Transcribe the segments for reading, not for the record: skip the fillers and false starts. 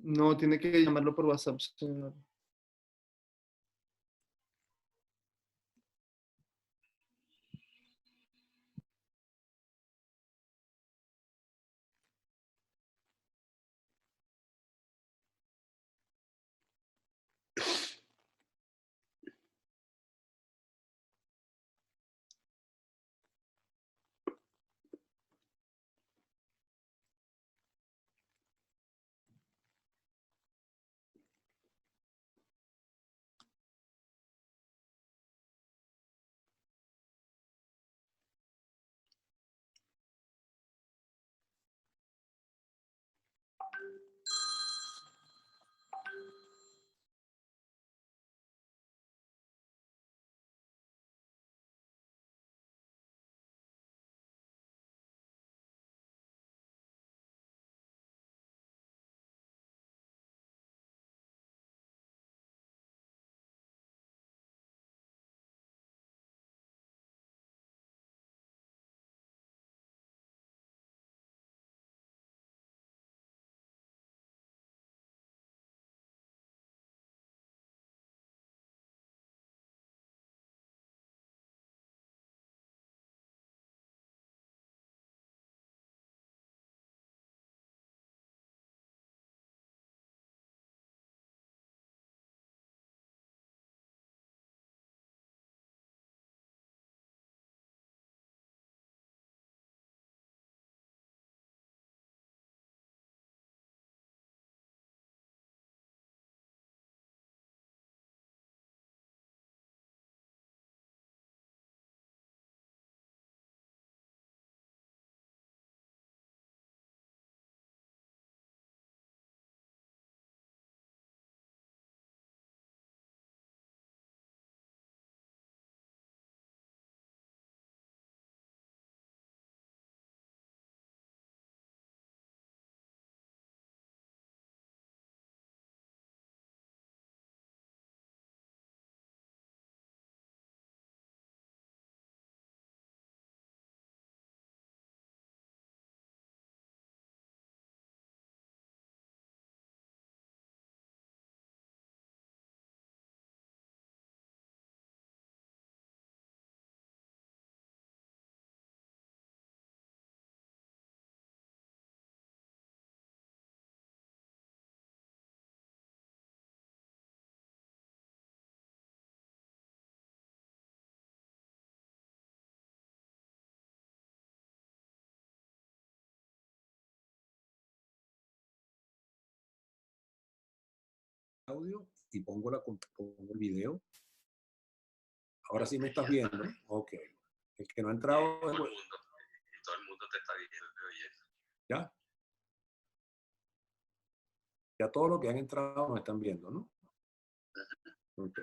No, tiene que llamarlo por WhatsApp, señor. Audio y pongo el video. Ahora sí me estás viendo. Ok. El que no ha entrado. Todo el mundo te está diciendo, oye. Ya. Ya todos los que han entrado nos están viendo, ¿no? Ok.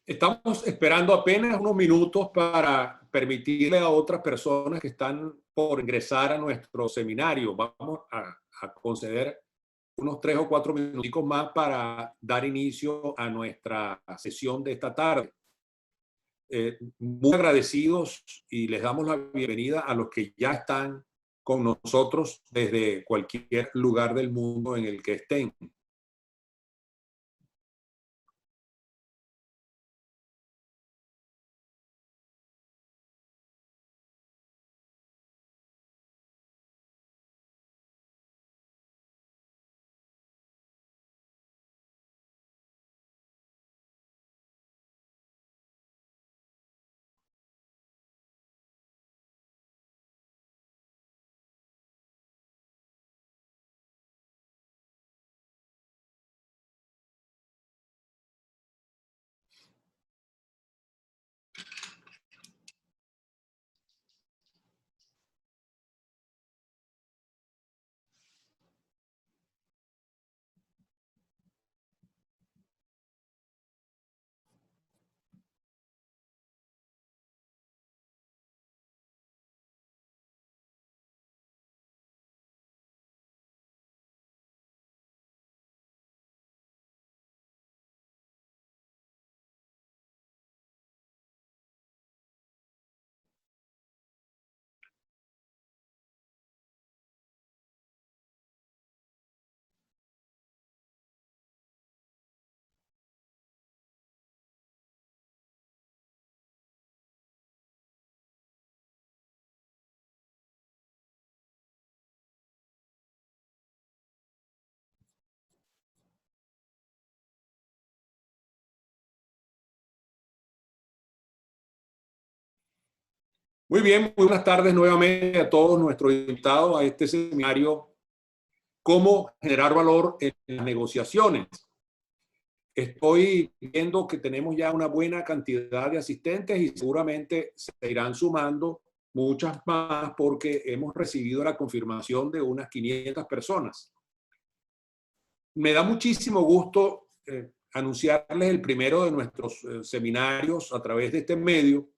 Estamos esperando apenas unos minutos para permitirle a otras personas que están por ingresar a nuestro seminario. Vamos a conceder unos 3 o 4 minuticos más para dar inicio a nuestra sesión de esta tarde. Muy agradecidos y les damos la bienvenida a los que ya están con nosotros desde cualquier lugar del mundo en el que estén. Muy bien, muy buenas tardes nuevamente a todos nuestros invitados a este seminario Cómo generar valor en las negociaciones. Estoy viendo que tenemos ya una buena cantidad de asistentes y seguramente se irán sumando muchas más porque hemos recibido la confirmación de unas 500 personas. Me da muchísimo gusto anunciarles el primero de nuestros seminarios a través de este medio.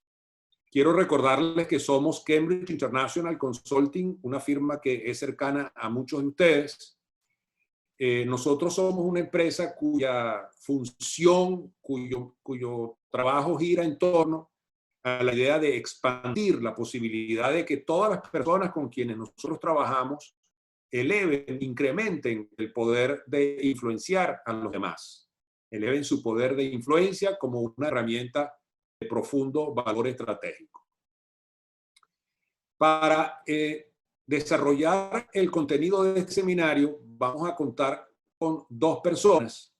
Quiero recordarles que somos Cambridge International Consulting, una firma que es cercana a muchos de ustedes. Nosotros somos una empresa cuya función, cuyo trabajo gira en torno a la idea de expandir la posibilidad de que todas las personas con quienes nosotros trabajamos eleven, incrementen el poder de influenciar a los demás, eleven su poder de influencia como una herramienta de profundo valor estratégico. Para desarrollar el contenido de este seminario, vamos a contar con 2 personas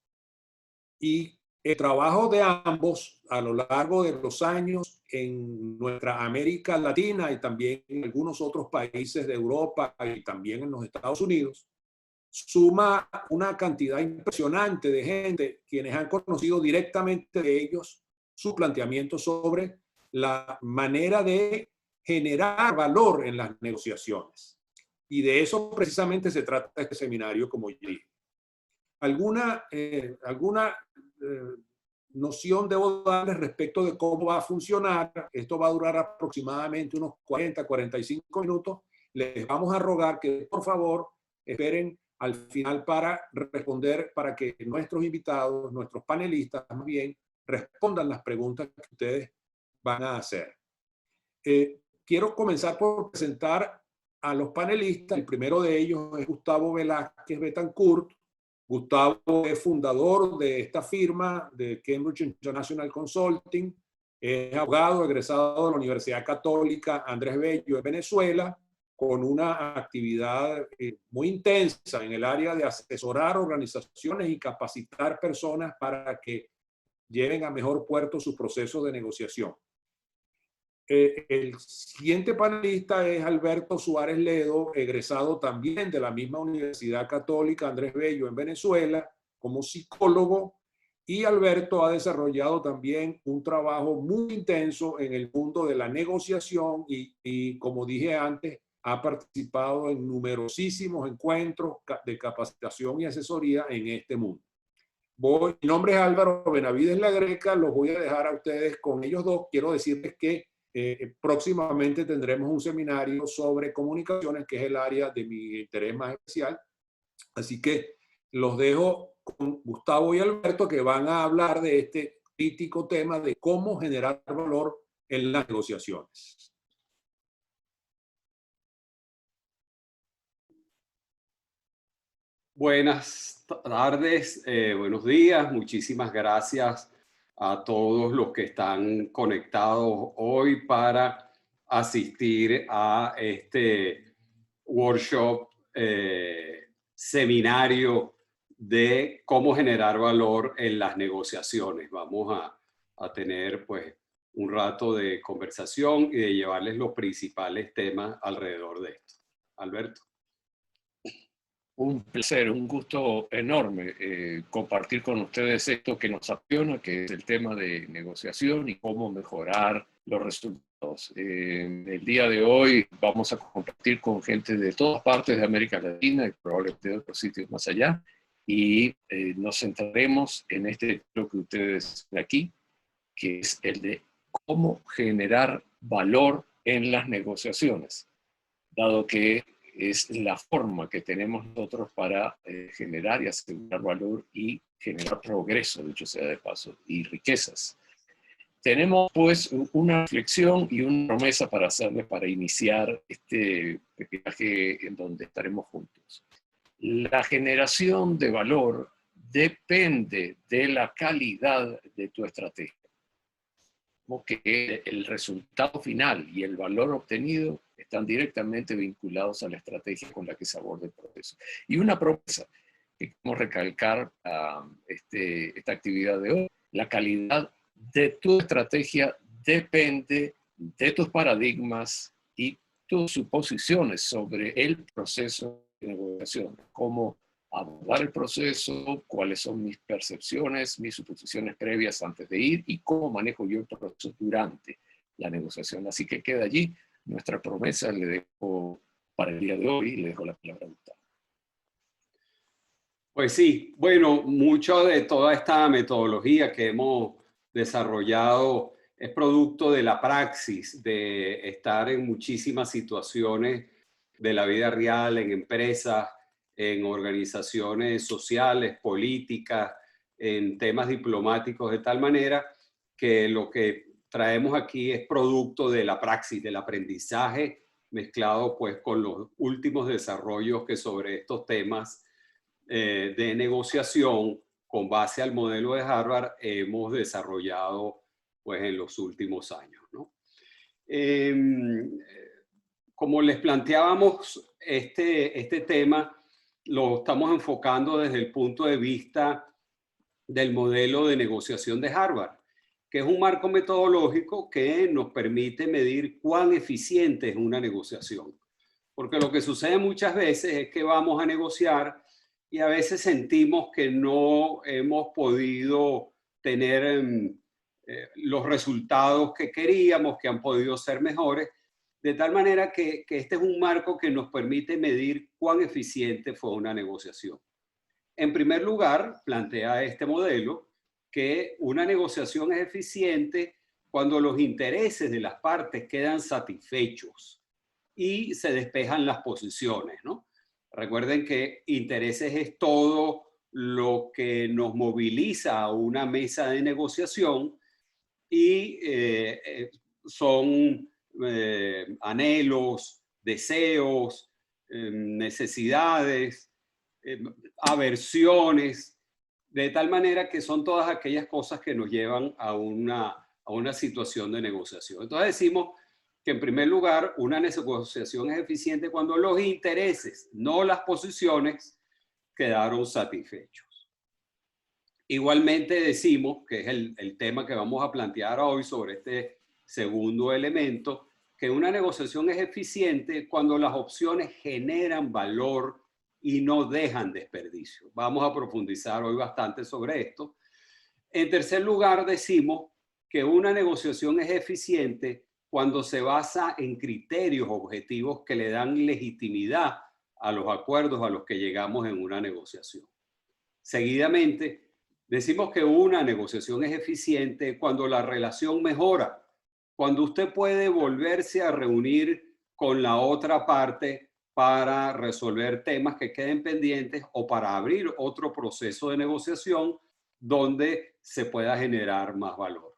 y el trabajo de ambos a lo largo de los años en nuestra América Latina y también en algunos otros países de Europa y también en los Estados Unidos, suma una cantidad impresionante de gente quienes han conocido directamente de ellos su planteamiento sobre la manera de generar valor en las negociaciones. Y de eso precisamente se trata este seminario, como yo dije. ¿Alguna noción debo darles respecto de cómo va a funcionar? Esto va a durar aproximadamente unos 40, 45 minutos. Les vamos a rogar que, por favor, esperen al final para responder, para que nuestros invitados, nuestros panelistas, más bien, respondan las preguntas que ustedes van a hacer. Quiero comenzar por presentar a los panelistas. El primero de ellos es Gustavo Velázquez Betancourt. Gustavo es fundador de esta firma de Cambridge International Consulting. Es abogado egresado de la Universidad Católica Andrés Bello de Venezuela, con una actividad muy intensa en el área de asesorar organizaciones y capacitar personas para que lleven a mejor puerto sus procesos de negociación. El siguiente panelista es Alberto Suárez Ledo, egresado también de la misma Universidad Católica Andrés Bello en Venezuela, como psicólogo, y Alberto ha desarrollado también un trabajo muy intenso en el mundo de la negociación y como dije antes, ha participado en numerosísimos encuentros de capacitación y asesoría en este mundo. Mi nombre es Álvaro Benavides La Greca, los voy a dejar a ustedes con ellos dos. Quiero decirles que próximamente tendremos un seminario sobre comunicaciones, que es el área de mi interés más especial. Así que los dejo con Gustavo y Alberto, que van a hablar de este crítico tema de cómo generar valor en las negociaciones. Buenas tardes, buenos días. Muchísimas gracias a todos los que están conectados hoy para asistir a este workshop, seminario de cómo generar valor en las negociaciones. Vamos a tener pues un rato de conversación y de llevarles los principales temas alrededor de esto. Alberto. Un placer, un gusto enorme compartir con ustedes esto que nos apasiona, que es el tema de negociación y cómo mejorar los resultados. El día de hoy vamos a compartir con gente de todas partes de América Latina y probablemente de otros sitios más allá, y nos centraremos en este lo que ustedes ven aquí, que es el de cómo generar valor en las negociaciones, dado que es la forma que tenemos nosotros para generar y asegurar valor y generar progreso, dicho sea de paso, y riquezas. Tenemos pues una reflexión y una promesa para hacerles para iniciar este viaje en donde estaremos juntos. La generación de valor depende de la calidad de tu estrategia. Como que el resultado final y el valor obtenido están directamente vinculados a la estrategia con la que se aborda el proceso. Y una promesa que queremos recalcar a esta actividad de hoy: la calidad de tu estrategia depende de tus paradigmas y tus suposiciones sobre el proceso de negociación, cómo abordar el proceso, cuáles son mis percepciones, mis suposiciones previas antes de ir y cómo manejo yo el proceso durante la negociación. Así que queda allí nuestra promesa. Le dejo para el día de hoy y le dejo la palabra a Gustavo. Pues sí, bueno, mucho de toda esta metodología que hemos desarrollado es producto de la praxis, de estar en muchísimas situaciones de la vida real, en empresas, en organizaciones sociales, políticas, en temas diplomáticos, de tal manera que lo que traemos aquí es producto de la praxis, del aprendizaje, mezclado pues con los últimos desarrollos que sobre estos temas de negociación con base al modelo de Harvard hemos desarrollado pues en los últimos años, ¿no? Como les planteábamos, este tema lo estamos enfocando desde el punto de vista del modelo de negociación de Harvard, que es un marco metodológico que nos permite medir cuán eficiente es una negociación. Porque lo que sucede muchas veces es que vamos a negociar y a veces sentimos que no hemos podido tener los resultados que queríamos, que han podido ser mejores, de tal manera que este es un marco que nos permite medir cuán eficiente fue una negociación. En primer lugar, plantea este modelo que una negociación es eficiente cuando los intereses de las partes quedan satisfechos y se despejan las posiciones, ¿no? Recuerden que intereses es todo lo que nos moviliza a una mesa de negociación y son anhelos, deseos, necesidades, aversiones, de tal manera que son todas aquellas cosas que nos llevan a una situación de negociación. Entonces decimos que en primer lugar una negociación es eficiente cuando los intereses, no las posiciones, quedaron satisfechos. Igualmente decimos, que es el tema que vamos a plantear hoy sobre este segundo elemento, que una negociación es eficiente cuando las opciones generan valor y no dejan desperdicio. Vamos a profundizar hoy bastante sobre esto. En tercer lugar, decimos que una negociación es eficiente cuando se basa en criterios objetivos que le dan legitimidad a los acuerdos a los que llegamos en una negociación. Seguidamente, Decimos que una negociación es eficiente cuando la relación mejora, cuando usted puede volverse a reunir con la otra parte para resolver temas que queden pendientes o para abrir otro proceso de negociación donde se pueda generar más valor.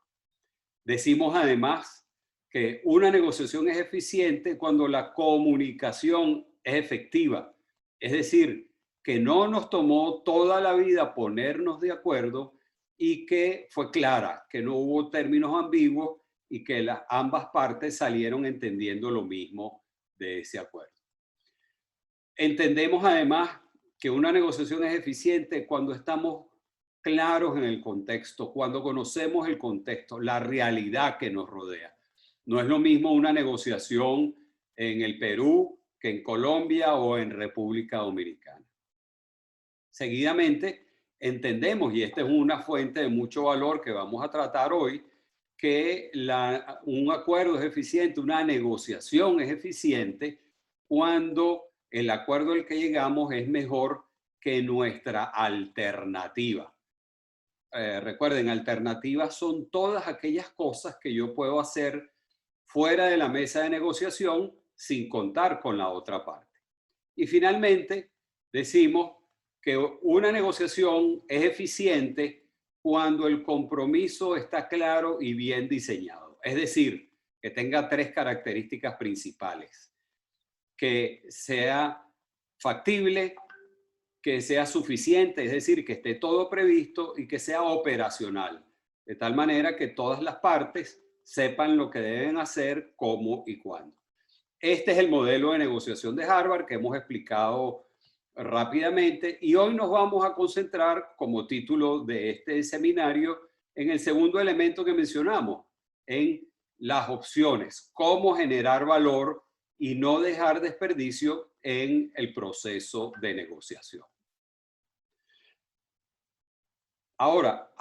Decimos además que una negociación es eficiente cuando la comunicación es efectiva, es decir, que no nos tomó toda la vida ponernos de acuerdo y que fue clara, que no hubo términos ambiguos y que ambas partes salieron entendiendo lo mismo de ese acuerdo. Entendemos además que una negociación es eficiente cuando estamos claros en el contexto, cuando conocemos el contexto, la realidad que nos rodea. No es lo mismo una negociación en el Perú que en Colombia o en República Dominicana. Seguidamente, entendemos, y esta es una fuente de mucho valor que vamos a tratar hoy, que un acuerdo es eficiente, una negociación es eficiente cuando el acuerdo al que llegamos es mejor que nuestra alternativa. Recuerden, alternativas son todas aquellas cosas que yo puedo hacer fuera de la mesa de negociación sin contar con la otra parte. Y finalmente, decimos que una negociación es eficiente cuando el compromiso está claro y bien diseñado. Es decir, que tenga tres características principales. Que sea factible, que sea suficiente, es decir, que esté todo previsto y que sea operacional, de tal manera que todas las partes sepan lo que deben hacer, cómo y cuándo. Este es el modelo de negociación de Harvard que hemos explicado rápidamente y hoy nos vamos a concentrar como título de este seminario en el segundo elemento que mencionamos, en las opciones, cómo generar valor y no dejar desperdicio en el proceso de negociación. Ahora,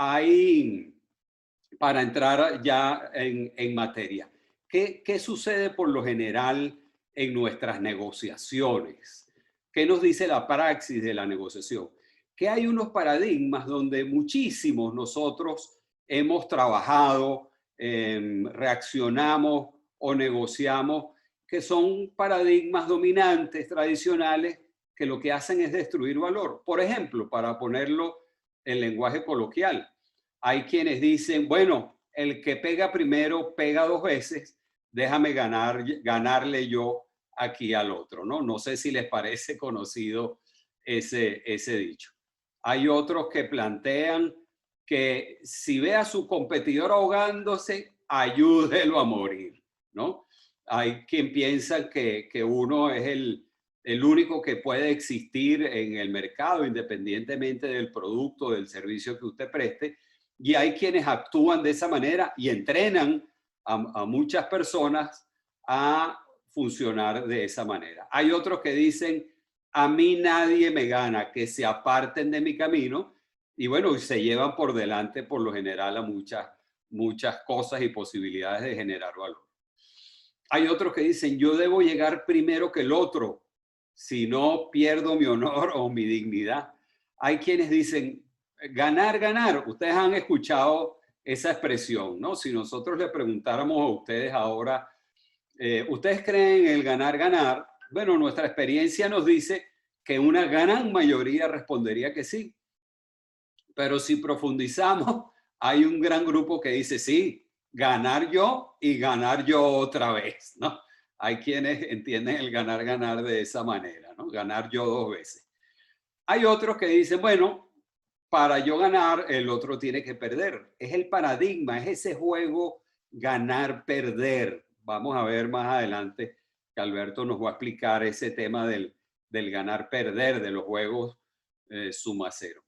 para entrar ya en materia, ¿qué sucede por lo general en nuestras negociaciones? ¿Qué nos dice la praxis de la negociación? Que hay unos paradigmas donde muchísimos nosotros hemos trabajado, reaccionamos o negociamos, que son paradigmas dominantes, tradicionales, que lo que hacen es destruir valor. Por ejemplo, para ponerlo en lenguaje coloquial, hay quienes dicen, bueno, el que pega primero pega dos veces, déjame ganarle yo aquí al otro, ¿no? No sé si les parece conocido ese dicho. Hay otros que plantean que si ve a su competidor ahogándose, ayúdelo a morir, ¿no? Hay quien piensa que uno es el único que puede existir en el mercado, independientemente del producto, del servicio que usted preste, y hay quienes actúan de esa manera y entrenan a muchas personas a funcionar de esa manera. Hay otros que dicen, a mí nadie me gana, que se aparten de mi camino, y bueno, se llevan por delante por lo general a muchas cosas y posibilidades de generar valor. Hay otros que dicen, yo debo llegar primero que el otro, si no pierdo mi honor o mi dignidad. Hay quienes dicen, ganar, ganar. Ustedes han escuchado esa expresión, ¿no? Si nosotros le preguntáramos a ustedes ahora, ¿ustedes creen en el ganar, ganar? Bueno, nuestra experiencia nos dice que una gran mayoría respondería que sí. Pero si profundizamos, hay un gran grupo que dice sí, ganar yo y ganar yo otra vez, ¿no? Hay quienes entienden el ganar, ganar de esa manera, ¿no? Ganar yo dos veces. Hay otros que dicen, bueno, para yo ganar, el otro tiene que perder. Es el paradigma, es ese juego ganar-perder. Vamos a ver más adelante que Alberto nos va a explicar ese tema del ganar-perder, de los juegos suma cero.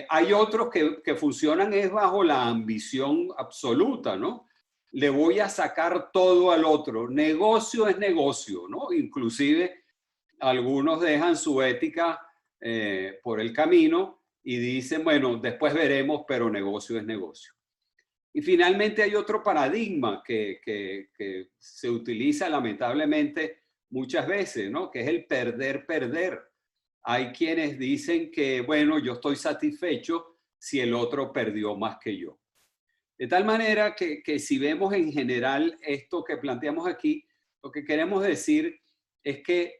Hay otros que funcionan es bajo la ambición absoluta, ¿no? Le voy a sacar todo al otro. Negocio es negocio, ¿no? Inclusive algunos dejan su ética por el camino y dicen, bueno, después veremos, pero negocio es negocio. Y finalmente hay otro paradigma que se utiliza lamentablemente muchas veces, ¿no? Que es el perder-perder. Hay quienes dicen que, bueno, yo estoy satisfecho si el otro perdió más que yo. De tal manera que si vemos en general esto que planteamos aquí, lo que queremos decir es que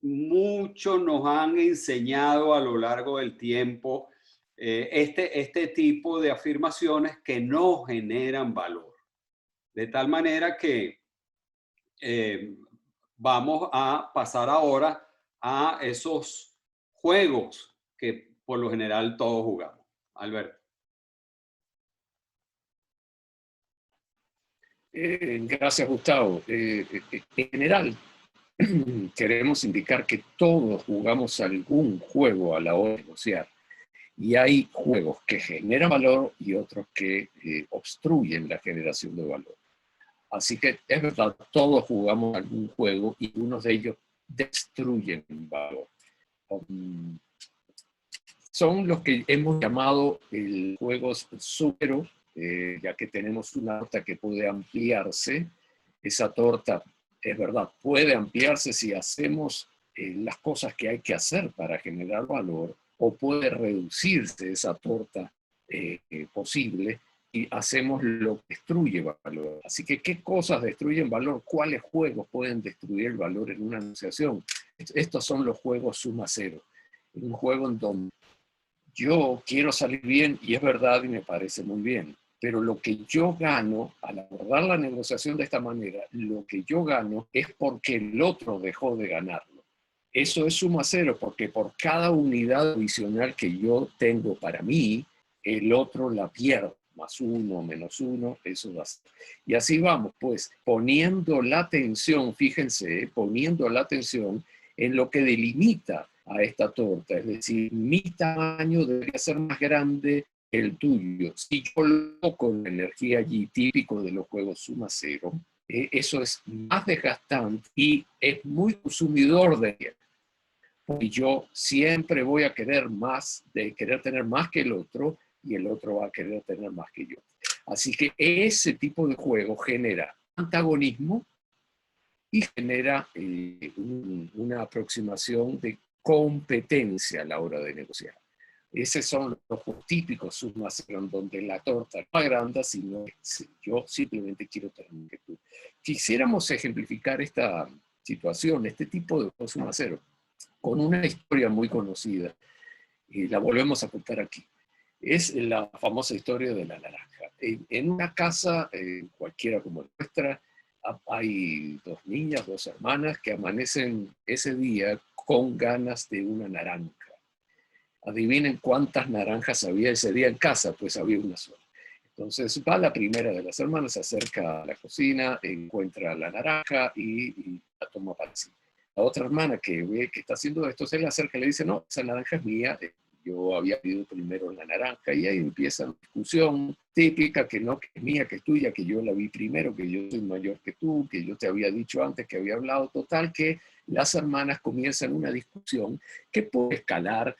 mucho nos han enseñado a lo largo del tiempo este tipo de afirmaciones que no generan valor. De tal manera que vamos a pasar ahora a esos juegos que por lo general todos jugamos. Alberto. Gracias, Gustavo. En general, queremos indicar que todos jugamos algún juego a la hora de negociar. Y hay juegos que generan valor y otros que obstruyen la generación de valor. Así que es verdad, todos jugamos algún juego y unos de ellos destruyen valor. Son los que hemos llamado juegos súperos, ya que tenemos una torta que puede ampliarse. Esa torta, es verdad, puede ampliarse si hacemos las cosas que hay que hacer para generar valor, o puede reducirse esa torta posible y hacemos lo que destruye valor. Así que, ¿qué cosas destruyen valor? ¿Cuáles juegos pueden destruir el valor en una negociación? Estos son los juegos suma cero. Un juego en donde yo quiero salir bien, y es verdad y me parece muy bien, pero lo que yo gano al abordar la negociación de esta manera, lo que yo gano es porque el otro dejó de ganarlo. Eso es suma cero, porque por cada unidad adicional que yo tengo para mí, el otro la pierde. Más uno, menos uno, eso va a ser. Y así vamos, pues, poniendo la atención, fíjense, poniendo la atención en lo que delimita a esta torta. Es decir, mi tamaño debería ser más grande que el tuyo. Si yo coloco la energía allí, típico de los juegos suma cero, eso es más desgastante y es muy consumidor de energía. Porque yo siempre voy a querer más, de querer tener más que el otro, y el otro va a querer tener más que yo. Así que ese tipo de juego genera antagonismo y genera una aproximación de competencia a la hora de negociar. Esos son los juegos típicos suma cero, donde la torta no agranda, sino yo simplemente quiero tener que tú. Quisiéramos ejemplificar esta situación, este tipo de juegos suma cero, con una historia muy conocida, y la volvemos a contar aquí. Es la famosa historia de la naranja. En una casa, cualquiera como la nuestra, hay dos niñas, dos hermanas, que amanecen ese día con ganas de una naranja. Adivinen cuántas naranjas había ese día en casa, pues había una sola. Entonces va la primera de las hermanas, se acerca a la cocina, encuentra la naranja y la toma para sí. La otra hermana que ve que está haciendo esto, se le acerca y le dice, no, esa naranja es mía, yo había pedido primero la naranja, y ahí empieza la discusión típica, que no, que es mía, que es tuya, que yo la vi primero, que yo soy mayor que tú, que yo te había dicho antes, que había hablado. Total, que las hermanas comienzan una discusión que puede escalar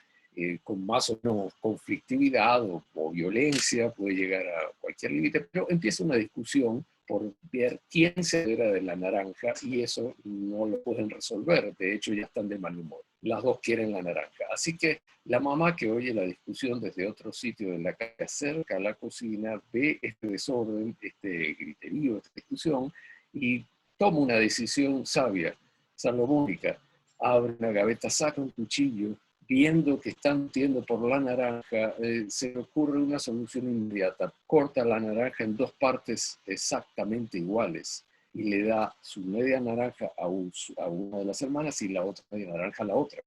con más o menos conflictividad o violencia, puede llegar a cualquier límite, pero empieza una discusión por ver quién se era de la naranja, y eso no lo pueden resolver. De hecho, ya están de mal humor. Las dos quieren la naranja. Así que la mamá, que oye la discusión desde otro sitio de la casa, cerca a la cocina, ve este desorden, este griterío, esta discusión, y toma una decisión sabia, salomónica. Abre una gaveta, saca un cuchillo, viendo que están tiendo por la naranja, se le ocurre una solución inmediata. Corta la naranja en dos partes exactamente iguales y le da su media naranja a una de las hermanas y la otra media naranja a la otra.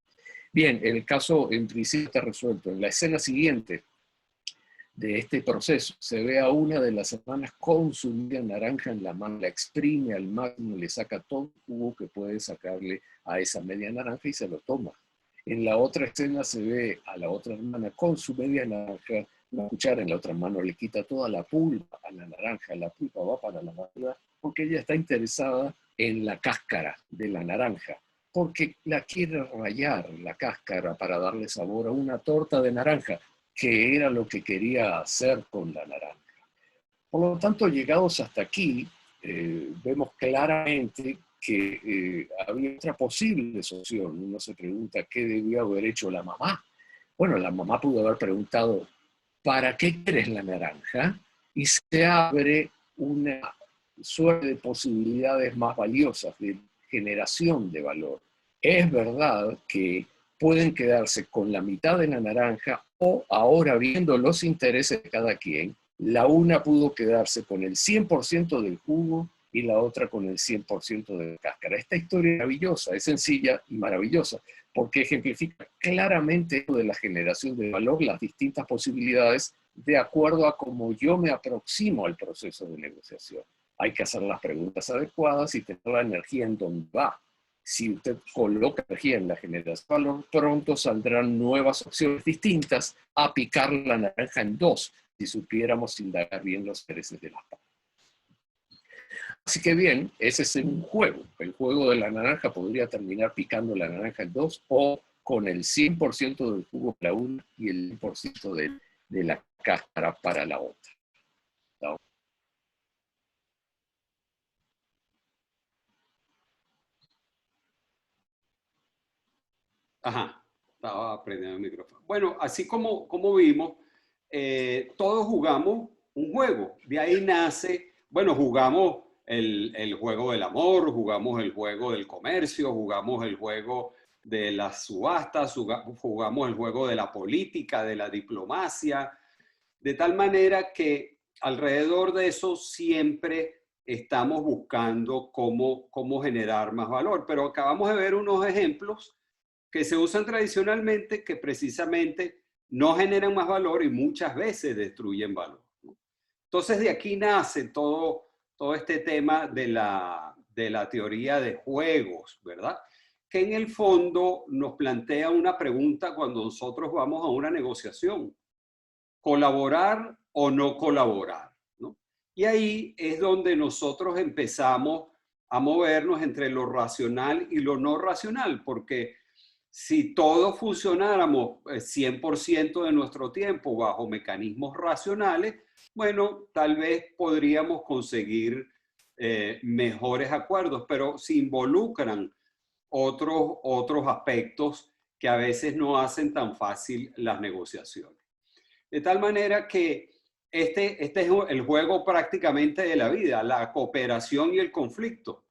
Bien, el caso en principio está resuelto. En la escena siguiente de este proceso se ve a una de las hermanas con su media naranja en la mano, la exprime al máximo, le saca todo el jugo que puede sacarle a esa media naranja y se lo toma. En la otra escena se ve a la otra hermana con su media naranja, una cuchara en la otra mano, le quita toda la pulpa a la naranja, la pulpa va para la basura, porque ella está interesada en la cáscara de la naranja, porque la quiere rallar la cáscara para darle sabor a una torta de naranja, que era lo que quería hacer con la naranja. Por lo tanto, llegados hasta aquí, vemos claramente que había otra posible solución. Uno se pregunta qué debió haber hecho la mamá. Bueno, la mamá pudo haber preguntado, ¿para qué quieres la naranja? Y se abre una suerte de posibilidades más valiosas de generación de valor. Es verdad que pueden quedarse con la mitad de la naranja o, ahora viendo los intereses de cada quien, la una pudo quedarse con el 100% del jugo y la otra con el 100% de la cáscara. Esta historia es maravillosa, es sencilla y maravillosa, porque ejemplifica claramente esto de la generación de valor, las distintas posibilidades, de acuerdo a cómo yo me aproximo al proceso de negociación. Hay que hacer las preguntas adecuadas y tener la energía en donde va. Si usted coloca energía en la generación de valor, pronto saldrán nuevas opciones distintas a picar la naranja en dos, si supiéramos indagar bien los intereses de las partes. Así que bien, ese es un juego. El juego de la naranja podría terminar picando la naranja en dos o con el 100% del jugo para una y el 100% de la cáscara para la otra. ¿No? Ajá, estaba prendiendo el micrófono. Bueno, así como vimos, todos jugamos un juego. De ahí nace, bueno, jugamos el juego del amor, jugamos el juego del comercio, jugamos el juego de las subastas, jugamos el juego de la política, de la diplomacia, de tal manera que alrededor de eso siempre estamos buscando cómo generar más valor. Pero acabamos de ver unos ejemplos que se usan tradicionalmente que precisamente no generan más valor y muchas veces destruyen valor, ¿no? Entonces de aquí nace todo este tema de la teoría de juegos, ¿verdad? Que en el fondo nos plantea una pregunta cuando nosotros vamos a una negociación: ¿colaborar o no colaborar? ¿No? Y ahí es donde nosotros empezamos a movernos entre lo racional y lo no racional, porque si todos funcionáramos 100% de nuestro tiempo bajo mecanismos racionales, bueno, tal vez podríamos conseguir mejores acuerdos, pero se involucran otros aspectos que a veces no hacen tan fácil las negociaciones. De tal manera que este es el juego prácticamente de la vida. La cooperación y el conflicto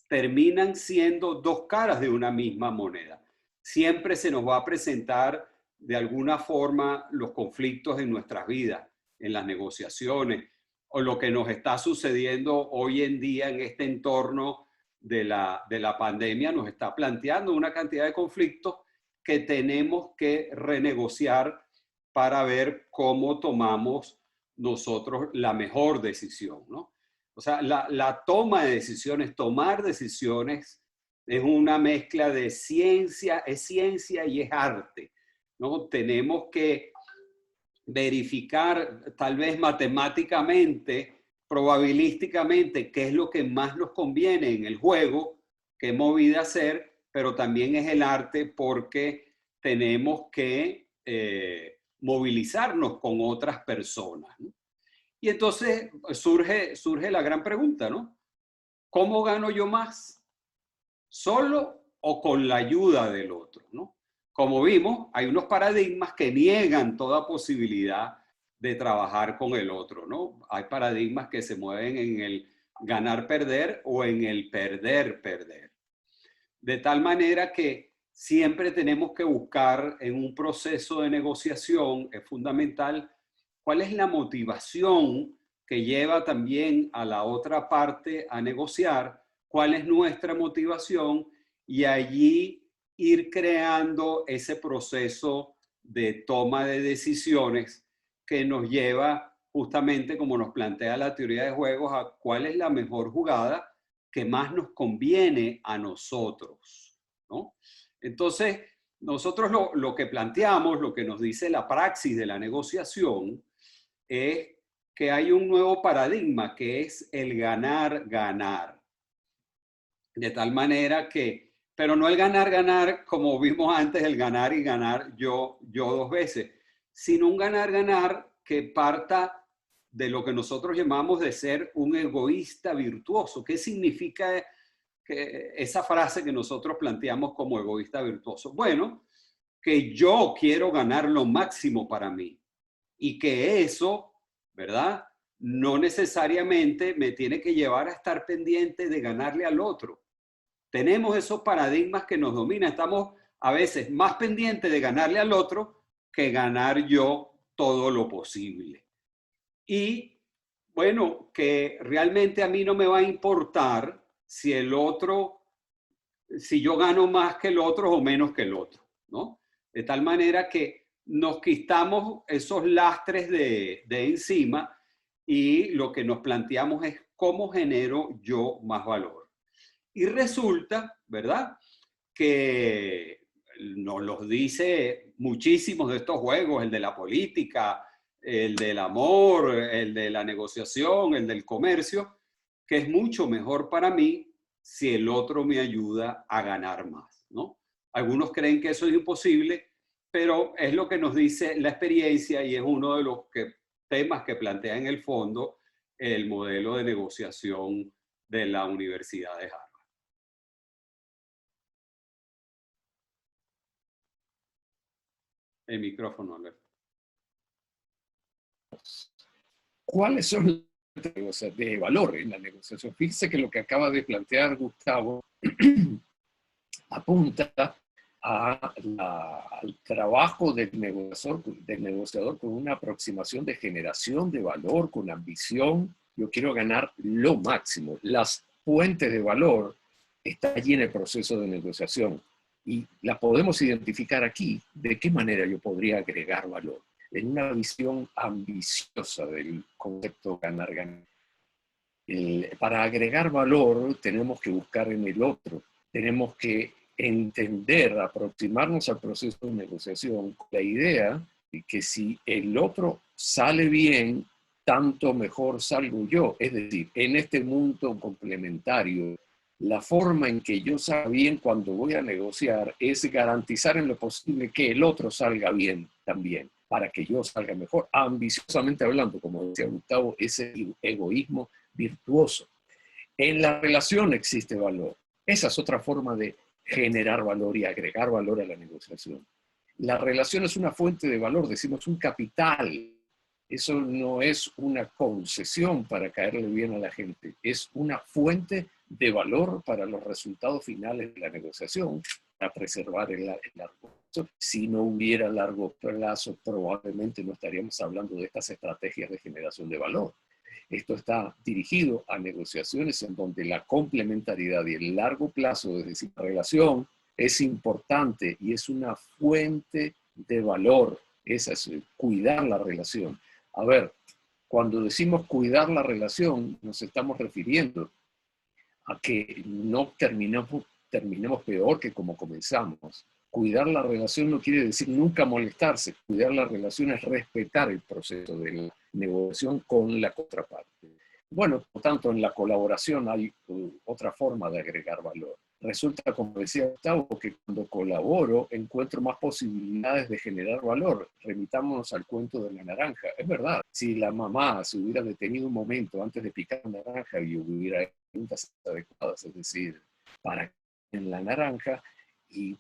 terminan siendo dos caras de una misma moneda. Siempre se nos va a presentar de alguna forma los conflictos en nuestras vidas, en las negociaciones, o lo que nos está sucediendo hoy en día en este entorno de la pandemia nos está planteando una cantidad de conflictos que tenemos que renegociar para ver cómo tomamos nosotros la mejor decisión, ¿no? O sea, la toma de decisiones, tomar decisiones, es una mezcla de ciencia, es ciencia y es arte, ¿no? Tenemos que verificar, tal vez matemáticamente, probabilísticamente, qué es lo que más nos conviene en el juego, qué movida hacer, pero también es el arte porque tenemos que movilizarnos con otras personas, ¿no? Y entonces surge la gran pregunta, ¿no? ¿Cómo gano yo más? ¿Solo o con la ayuda del otro, ¿no? Como vimos, hay unos paradigmas que niegan toda posibilidad de trabajar con el otro, ¿no? Hay paradigmas que se mueven en el ganar-perder o en el perder-perder. De tal manera que siempre tenemos que buscar en un proceso de negociación, es fundamental, cuál es la motivación que lleva también a la otra parte a negociar, cuál es nuestra motivación y allí ir creando ese proceso de toma de decisiones que nos lleva justamente, como nos plantea la teoría de juegos, a cuál es la mejor jugada que más nos conviene a nosotros, ¿no? Entonces, nosotros lo que planteamos, lo que nos dice la praxis de la negociación, es que hay un nuevo paradigma que es el ganar-ganar. De tal manera que, pero no el ganar-ganar como vimos antes, el ganar y ganar yo dos veces, sino un ganar-ganar que parta de lo que nosotros llamamos de ser un egoísta virtuoso. ¿Qué significa esa frase que nosotros planteamos como egoísta virtuoso? Bueno, que yo quiero ganar lo máximo para mí. y que eso, ¿verdad?, no necesariamente me tiene que llevar a estar pendiente de ganarle al otro. Tenemos esos paradigmas que nos dominan. Estamos a veces más pendientes de ganarle al otro que ganar yo todo lo posible. Y bueno, que realmente a mí no me va a importar si el otro, si yo gano más que el otro o menos que el otro, ¿no? De tal manera que nos quitamos esos lastres de encima y lo que nos planteamos es cómo genero yo más valor. Y resulta, ¿verdad?, que nos los dice muchísimos de estos juegos, el de la política, el del amor, el de la negociación, el del comercio, que es mucho mejor para mí si el otro me ayuda a ganar más, ¿no? Algunos creen que eso es imposible, pero es lo que nos dice la experiencia y es uno de los temas que plantea en el fondo el modelo de negociación de la Universidad de Harvard. El micrófono, Alberto. ¿Cuáles son los de valor en la negociación? Fíjese que lo que acaba de plantear Gustavo apunta al trabajo del negociador con una aproximación de generación de valor, con ambición. Yo quiero ganar lo máximo. Las fuentes de valor están allí en el proceso de negociación y las podemos identificar aquí. ¿De qué manera yo podría agregar valor? En una visión ambiciosa del concepto ganar-ganar. Para agregar valor tenemos que buscar en el otro, tenemos que entender, aproximarnos al proceso de negociación con la idea de que si el otro sale bien, tanto mejor salgo yo. Es decir, en este mundo complementario, la forma en que yo salga bien cuando voy a negociar es garantizar en lo posible que el otro salga bien también, para que yo salga mejor. Ambiciosamente hablando, como decía Gustavo, ese egoísmo virtuoso. En la relación existe valor. Esa es otra forma de generar valor y agregar valor a la negociación. La relación es una fuente de valor, decimos un capital. Eso no es una concesión para caerle bien a la gente, es una fuente de valor para los resultados finales de la negociación, para preservar el largo plazo. Si no hubiera largo plazo, probablemente no estaríamos hablando de estas estrategias de generación de valor. Esto está dirigido a negociaciones en donde la complementariedad y el largo plazo, es decir, la relación, es importante y es una fuente de valor. Esa es cuidar la relación. A ver, cuando decimos cuidar la relación, nos estamos refiriendo a que no terminemos peor que como comenzamos. Cuidar la relación no quiere decir nunca molestarse. Cuidar la relación es respetar el proceso de la negociación con la contraparte. Bueno, por tanto, en la colaboración hay otra forma de agregar valor. Resulta, como decía Gustavo, que cuando colaboro encuentro más posibilidades de generar valor. Remitámonos al cuento de la naranja. Es verdad, si la mamá se hubiera detenido un momento antes de picar la naranja y hubiera hecho preguntas adecuadas, es decir, para en la naranja y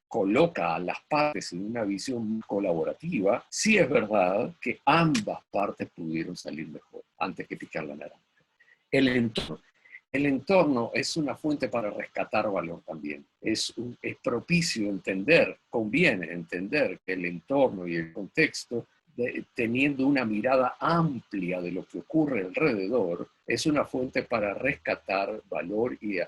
coloca a las partes en una visión colaborativa, sí es verdad que ambas partes pudieron salir mejor antes que picar la naranja. El entorno es una fuente para rescatar valor también. Es propicio entender, conviene entender que el entorno y el contexto, teniendo una mirada amplia de lo que ocurre alrededor, es una fuente para rescatar valor y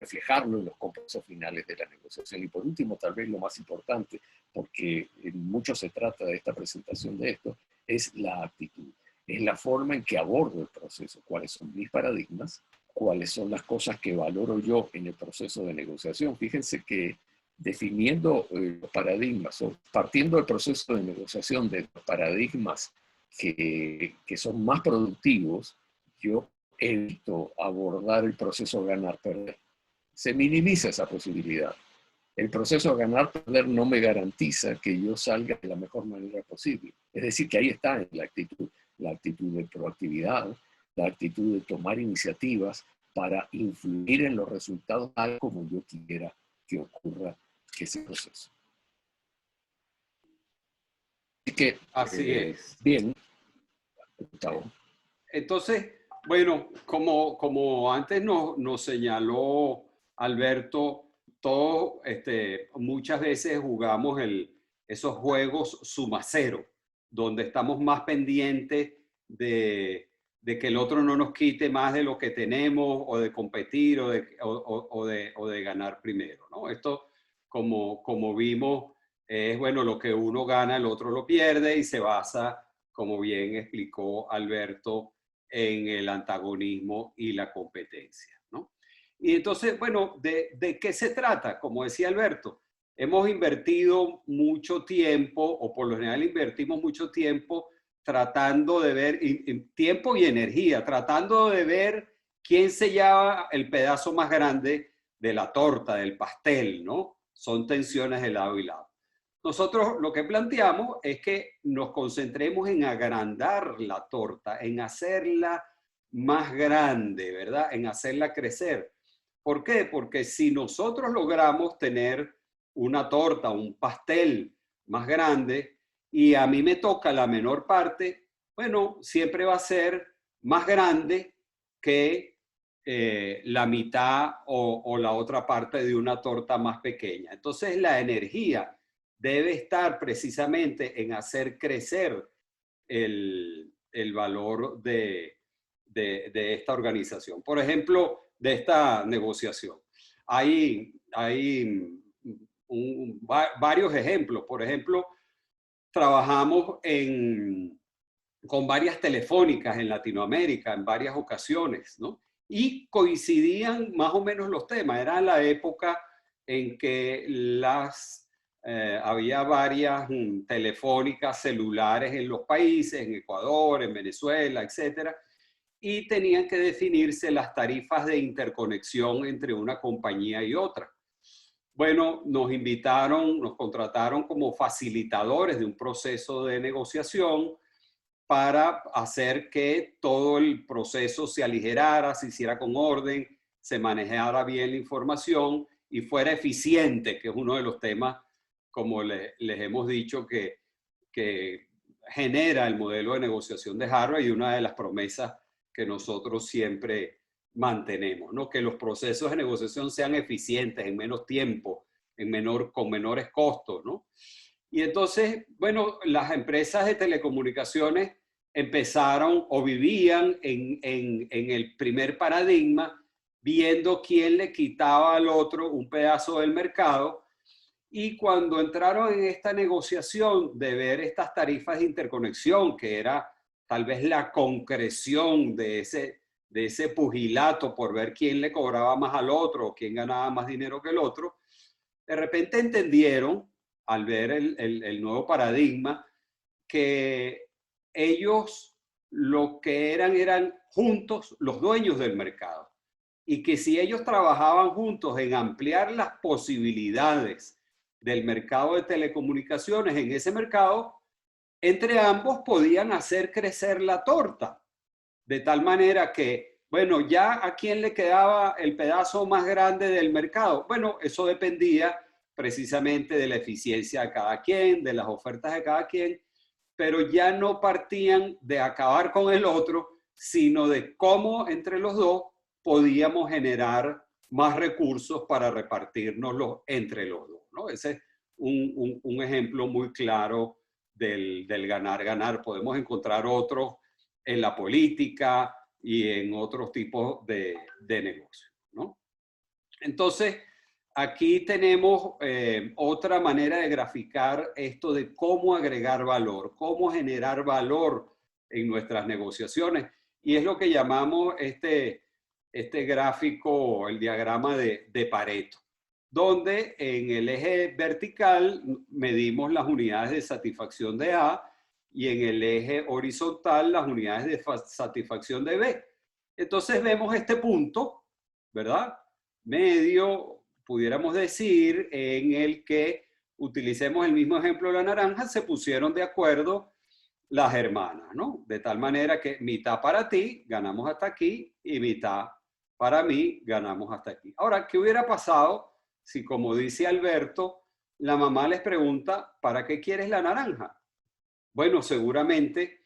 reflejarlo en los compromisos finales de la negociación. Y por último, tal vez lo más importante, porque mucho se trata de esta presentación de esto, es la actitud. Es la forma en que abordo el proceso, cuáles son mis paradigmas, cuáles son las cosas que valoro yo en el proceso de negociación. Fíjense que definiendo los paradigmas o partiendo del proceso de negociación de los paradigmas que son más productivos, yo evito abordar el proceso ganar-perder. Se minimiza esa posibilidad. El proceso de ganar-perder no me garantiza que yo salga de la mejor manera posible. Es decir, que ahí está la actitud de proactividad, la actitud de tomar iniciativas para influir en los resultados tal como yo quiera que ocurra ese proceso. Así que, Así es. bien, Gustavo. Entonces, bueno, como antes nos señaló Alberto, todos muchas veces jugamos esos juegos suma cero, donde estamos más pendientes de que el otro no nos quite más de lo que tenemos, o de competir, o de ganar primero, ¿no? Esto, como vimos, es bueno, lo que uno gana, el otro lo pierde, y se basa, como bien explicó Alberto, en el antagonismo y la competencia, ¿no? Y entonces, bueno, ¿de qué se trata? Como decía Alberto, hemos invertido mucho tiempo, o por lo general invertimos mucho tiempo, tratando de ver, tiempo y energía, tratando de ver quién se lleva el pedazo más grande de la torta, del pastel, ¿no? Son tensiones de lado y lado. Nosotros lo que planteamos es que nos concentremos en agrandar la torta, en hacerla más grande, ¿verdad? En hacerla crecer. ¿Por qué? Porque si nosotros logramos tener una torta, un pastel más grande, y a mí me toca la menor parte, bueno, siempre va a ser más grande que la mitad o la otra parte de una torta más pequeña. Entonces la energía debe estar precisamente en hacer crecer el valor de esta organización. Por ejemplo, de esta negociación. Hay varios ejemplos. Por ejemplo, trabajamos con varias telefónicas en Latinoamérica en varias ocasiones, ¿no? Y coincidían más o menos los temas. Era la época en que había varias telefónicas celulares en los países, en Ecuador, en Venezuela, etcétera, y tenían que definirse las tarifas de interconexión entre una compañía y otra. Bueno, nos contrataron como facilitadores de un proceso de negociación para hacer que todo el proceso se aligerara, se hiciera con orden, se manejara bien la información y fuera eficiente, que es uno de los temas, como les hemos dicho, que genera el modelo de negociación de Harvard, y una de las promesas que nosotros siempre mantenemos, ¿no? Que los procesos de negociación sean eficientes, en menos tiempo, con menores costos, ¿no? Y entonces, bueno, las empresas de telecomunicaciones empezaron o vivían en el primer paradigma, viendo quién le quitaba al otro un pedazo del mercado. Y cuando entraron en esta negociación de ver estas tarifas de interconexión, que era tal vez la concreción de ese pugilato por ver quién le cobraba más al otro o quién ganaba más dinero que el otro, de repente entendieron, al ver el nuevo paradigma, que ellos lo que eran juntos los dueños del mercado, y que si ellos trabajaban juntos en ampliar las posibilidades del mercado de telecomunicaciones, en ese mercado, entre ambos podían hacer crecer la torta, de tal manera que, bueno, ya a quién le quedaba el pedazo más grande del mercado. Bueno, eso dependía precisamente de la eficiencia de cada quien, de las ofertas de cada quien, pero ya no partían de acabar con el otro, sino de cómo entre los dos podíamos generar más recursos para repartirnoslos entre los dos, ¿no? Ese es un ejemplo muy claro del ganar-ganar. Podemos encontrar otros en la política y en otros tipos de negocios, ¿no? Entonces, aquí tenemos otra manera de graficar esto de cómo agregar valor, cómo generar valor en nuestras negociaciones. Y es lo que llamamos este gráfico, el diagrama de Pareto, donde en el eje vertical medimos las unidades de satisfacción de A y en el eje horizontal las unidades de satisfacción de B. Entonces vemos este punto, ¿verdad? Medio, pudiéramos decir, en el que utilicemos el mismo ejemplo de la naranja, se pusieron de acuerdo las hermanas, ¿no? De tal manera que mitad para ti, ganamos hasta aquí, y mitad para mí, ganamos hasta aquí. Ahora, ¿qué hubiera pasado si, como dice Alberto, la mamá les pregunta, ¿para qué quieres la naranja? bueno, seguramente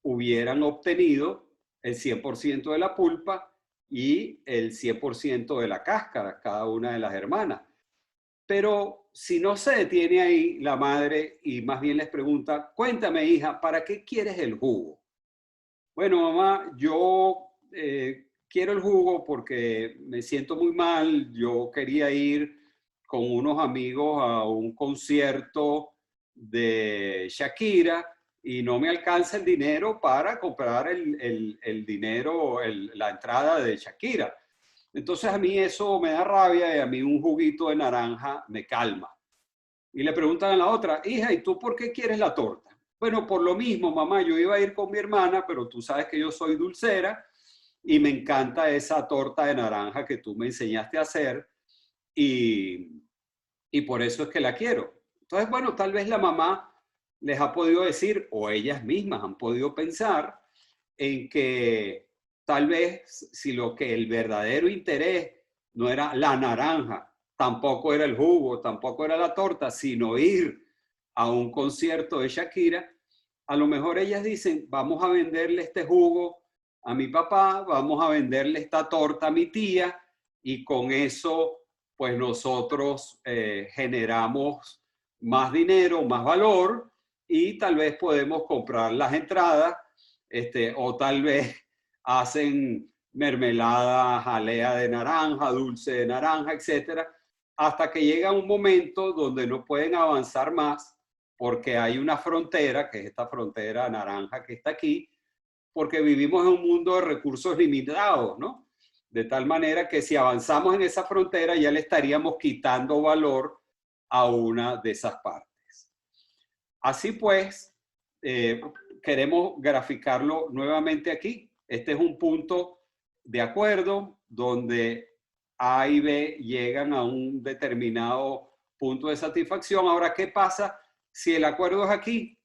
hubieran obtenido el 100% de la pulpa y el 100% de la cáscara, cada una de las hermanas. Pero si no se detiene ahí la madre y más bien les pregunta, cuéntame hija, ¿para qué quieres el jugo? Bueno, mamá, yo quiero el jugo porque me siento muy mal. Yo quería ir con unos amigos a un concierto de Shakira y no me alcanza el dinero para comprar el dinero, la entrada de Shakira. Entonces a mí eso me da rabia y a mí un juguito de naranja me calma. Y le preguntan a la otra, hija, ¿y tú por qué quieres la torta? Bueno, por lo mismo, mamá, yo iba a ir con mi hermana, pero tú sabes que yo soy dulcera y me encanta esa torta de naranja que tú me enseñaste a hacer y por eso es que la quiero. Entonces, bueno, tal vez la mamá les ha podido decir, o ellas mismas han podido pensar, en que tal vez si lo que el verdadero interés no era la naranja, tampoco era el jugo, tampoco era la torta, sino ir a un concierto de Shakira, a lo mejor ellas dicen, vamos a venderle este jugo a mi papá, vamos a venderle esta torta a mi tía y con eso pues nosotros generamos más dinero, más valor y tal vez podemos comprar las entradas o tal vez hacen mermelada, jalea de naranja, dulce de naranja, etcétera, hasta que llega un momento donde no pueden avanzar más porque hay una frontera, que es esta frontera naranja que está aquí, porque vivimos en un mundo de recursos limitados, ¿no? De tal manera que si avanzamos en esa frontera ya le estaríamos quitando valor a una de esas partes. Así pues, queremos graficarlo nuevamente aquí. Este es un punto de acuerdo donde A y B llegan a un determinado punto de satisfacción. Ahora, ¿qué pasa si el acuerdo es aquí?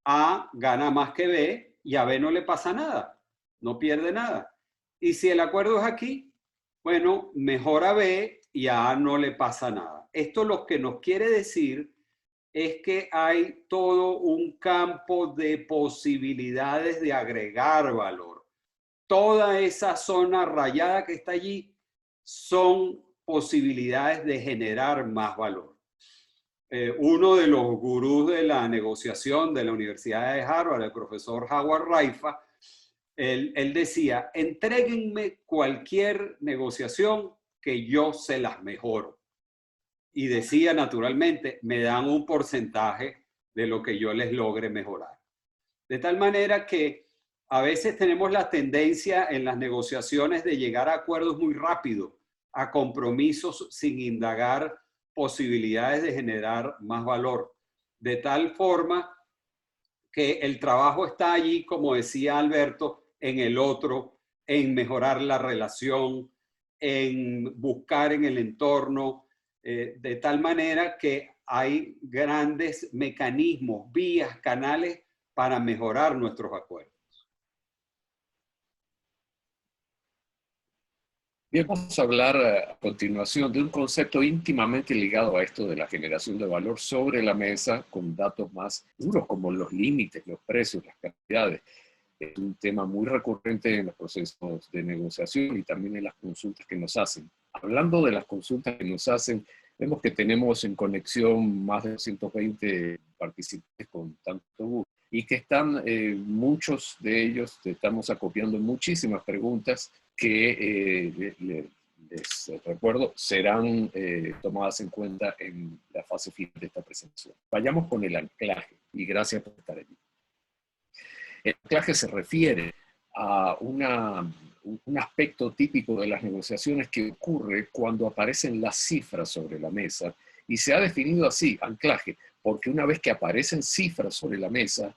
A gana más que B y a B no le pasa nada, no pierde nada. Y si el acuerdo es aquí, bueno, mejor a B y a A no le pasa nada. Esto lo que nos quiere decir es que hay todo un campo de posibilidades de agregar valor. Toda esa zona rayada que está allí son posibilidades de generar más valor. Uno de los gurús de la negociación de la Universidad de Harvard, el profesor Howard Raifa, él decía, entréguenme cualquier negociación que yo se las mejoro. Y decía naturalmente, me dan un porcentaje de lo que yo les logre mejorar. De tal manera que a veces tenemos la tendencia en las negociaciones de llegar a acuerdos muy rápido, a compromisos sin indagar posibilidades de generar más valor. De tal forma que el trabajo está allí, como decía Alberto, en el otro, en mejorar la relación, en buscar en el entorno, de tal manera que hay grandes mecanismos, vías, canales para mejorar nuestros acuerdos. Bien, vamos a hablar a continuación de un concepto íntimamente ligado a esto de la generación de valor sobre la mesa, con datos más duros como los límites, los precios, las cantidades. Es un tema muy recurrente en los procesos de negociación y también en las consultas que nos hacen. Hablando de las consultas que nos hacen, vemos que tenemos en conexión más de 120 participantes con tanto gusto y que están, muchos de ellos, estamos acopiando muchísimas preguntas que les recuerdo, serán tomadas en cuenta en la fase final de esta presentación. Vayamos con el anclaje y gracias por estar allí. El anclaje se refiere a un aspecto típico de las negociaciones que ocurre cuando aparecen las cifras sobre la mesa y se ha definido así, anclaje, porque una vez que aparecen cifras sobre la mesa,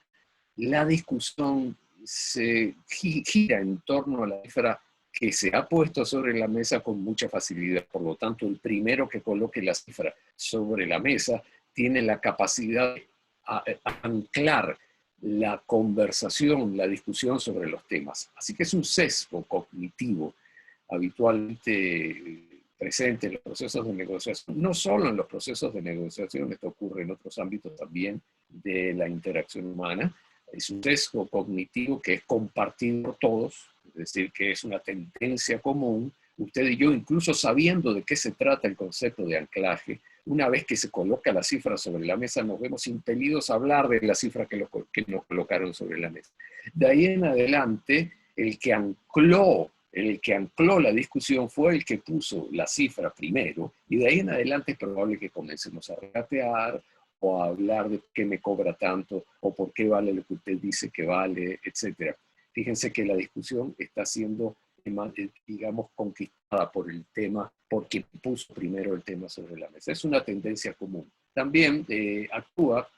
la discusión se gira en torno a la cifra que se ha puesto sobre la mesa con mucha facilidad. Por lo tanto, el primero que coloque la cifra sobre la mesa tiene la capacidad de anclar la conversación, la discusión sobre los temas. Así que es un sesgo cognitivo habitualmente presente en los procesos de negociación. No solo en los procesos de negociación, esto ocurre en otros ámbitos también, de la interacción humana. Es un sesgo cognitivo que es compartido por todos, es decir, que es una tendencia común. Usted y yo, incluso sabiendo de qué se trata el concepto de anclaje, una vez que se coloca la cifra sobre la mesa, nos vemos impelidos a hablar de la cifra que nos colocaron sobre la mesa. De ahí en adelante, el que ancló la discusión fue el que puso la cifra primero, y de ahí en adelante es probable que comencemos a regatear o a hablar de qué me cobra tanto, o por qué vale lo que usted dice que vale, etc. Fíjense que la discusión está siendo, digamos, conquistada por el tema, porque puso primero el tema sobre la mesa. Es una tendencia común. También actúa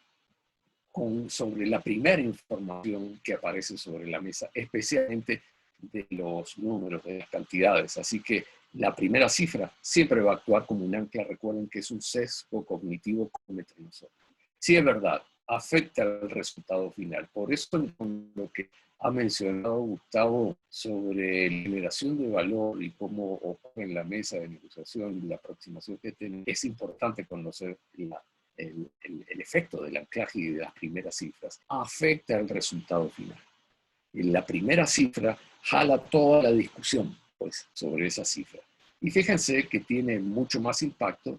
sobre la primera información que aparece sobre la mesa, especialmente de los números, de las cantidades. Así que la primera cifra siempre va a actuar como un ancla. Recuerden que es un sesgo cognitivo entre nosotros. Sí, es verdad, afecta al resultado final. Por eso, con lo que ha mencionado Gustavo sobre la generación de valor y cómo ocurre en la mesa de negociación y la aproximación que tiene, es importante conocer el efecto del anclaje y de las primeras cifras. Afecta al resultado final. Y la primera cifra jala toda la discusión, pues, sobre esa cifra. Y fíjense que tiene mucho más impacto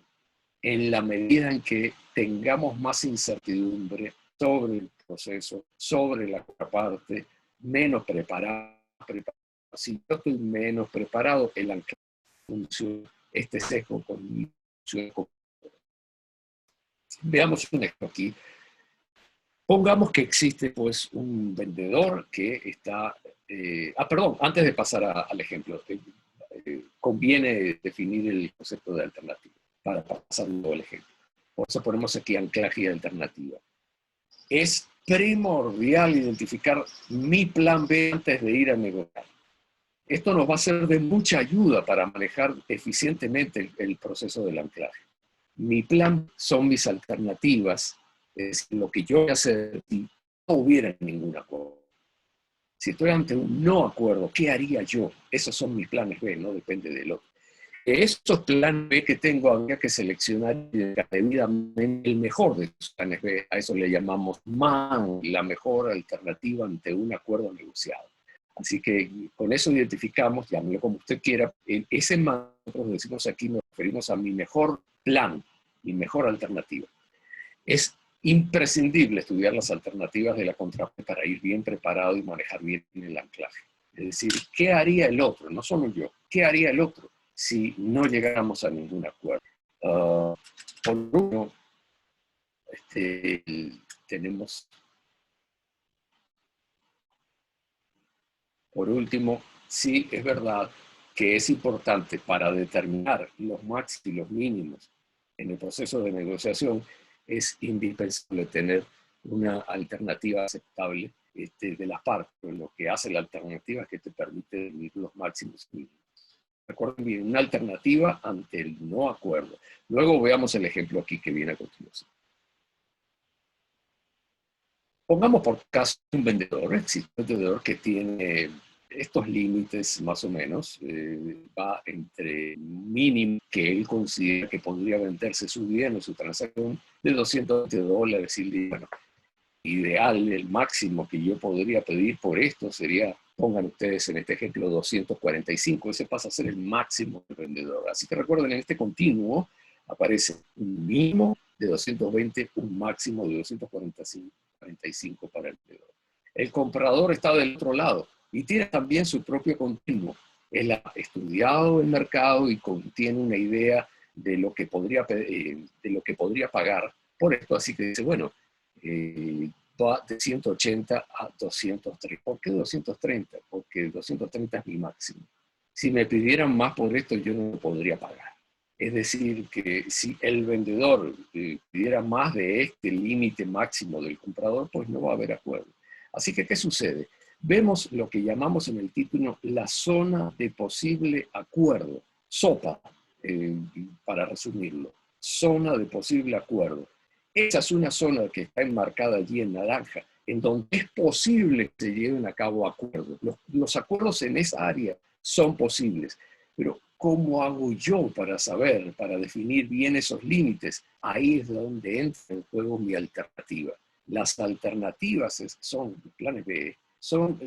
en la medida en que tengamos más incertidumbre sobre el proceso, sobre la contraparte, menos preparado. Si yo estoy menos preparado, el anclaje funciona, este sesgo funciona. Veamos un ejemplo aquí. Pongamos que existe, pues, un vendedor que está... perdón, antes de pasar al ejemplo, conviene definir el concepto de alternativa para pasar luego al ejemplo. Por eso ponemos aquí anclaje y alternativa. Es primordial identificar mi plan B antes de ir a negociar. Esto nos va a ser de mucha ayuda para manejar eficientemente el proceso del anclaje. Mi plan son mis alternativas, es lo que yo voy a hacer si no hubiera ningún acuerdo. Si estoy ante un no acuerdo, ¿qué haría yo? Esos son mis planes B, no depende del otro. Estos planes B que tengo, habría que seleccionar debidamente el mejor de los planes B. A eso le llamamos MAN, la mejor alternativa ante un acuerdo negociado. Así que con eso identificamos, llámelo como usted quiera, ese MAN, nosotros decimos aquí, nos referimos a mi mejor plan, mi mejor alternativa. Es imprescindible estudiar las alternativas de la contraparte para ir bien preparado y manejar bien el anclaje. Es decir, ¿qué haría el otro? No solo yo, ¿qué haría el otro si no llegáramos a ningún acuerdo? Por último, tenemos... Por último, sí es verdad que es importante para determinar los máximos y los mínimos en el proceso de negociación, es indispensable tener una alternativa aceptable de las partes. Lo que hace la alternativa es que te permite definir los máximos y mínimos. Recuerden bien, una alternativa ante el no acuerdo. Luego veamos el ejemplo aquí que viene a continuación. Pongamos por caso un vendedor, existe un vendedor que tiene estos límites más o menos, va entre mínimo que él considera que podría venderse su bien o su transacción de $200 y bueno, ideal, el máximo que yo podría pedir por esto sería, pongan ustedes en este ejemplo 245, ese pasa a ser el máximo del vendedor. Así que recuerden, en este continuo aparece un mínimo de 220, un máximo de 245 para el vendedor. El comprador está del otro lado y tiene también su propio continuo. Él ha estudiado el mercado y tiene una idea de lo que podría pagar por esto. Así que dice, bueno, va de 180 a 230. ¿Por qué 230? Porque 230 es mi máximo. Si me pidieran más por esto, yo no lo podría pagar. Es decir, que si el vendedor pidiera más de este límite máximo del comprador, pues no va a haber acuerdo. Así que, ¿qué sucede? Vemos lo que llamamos en el título la zona de posible acuerdo, SOPA, para resumirlo, zona de posible acuerdo. Esa es una zona que está enmarcada allí en naranja, en donde es posible que se lleven a cabo acuerdos. Los acuerdos en esa área son posibles, pero ¿cómo hago yo para saber, para definir bien esos límites? Ahí es donde entra en juego mi alternativa. Las alternativas son planes B, son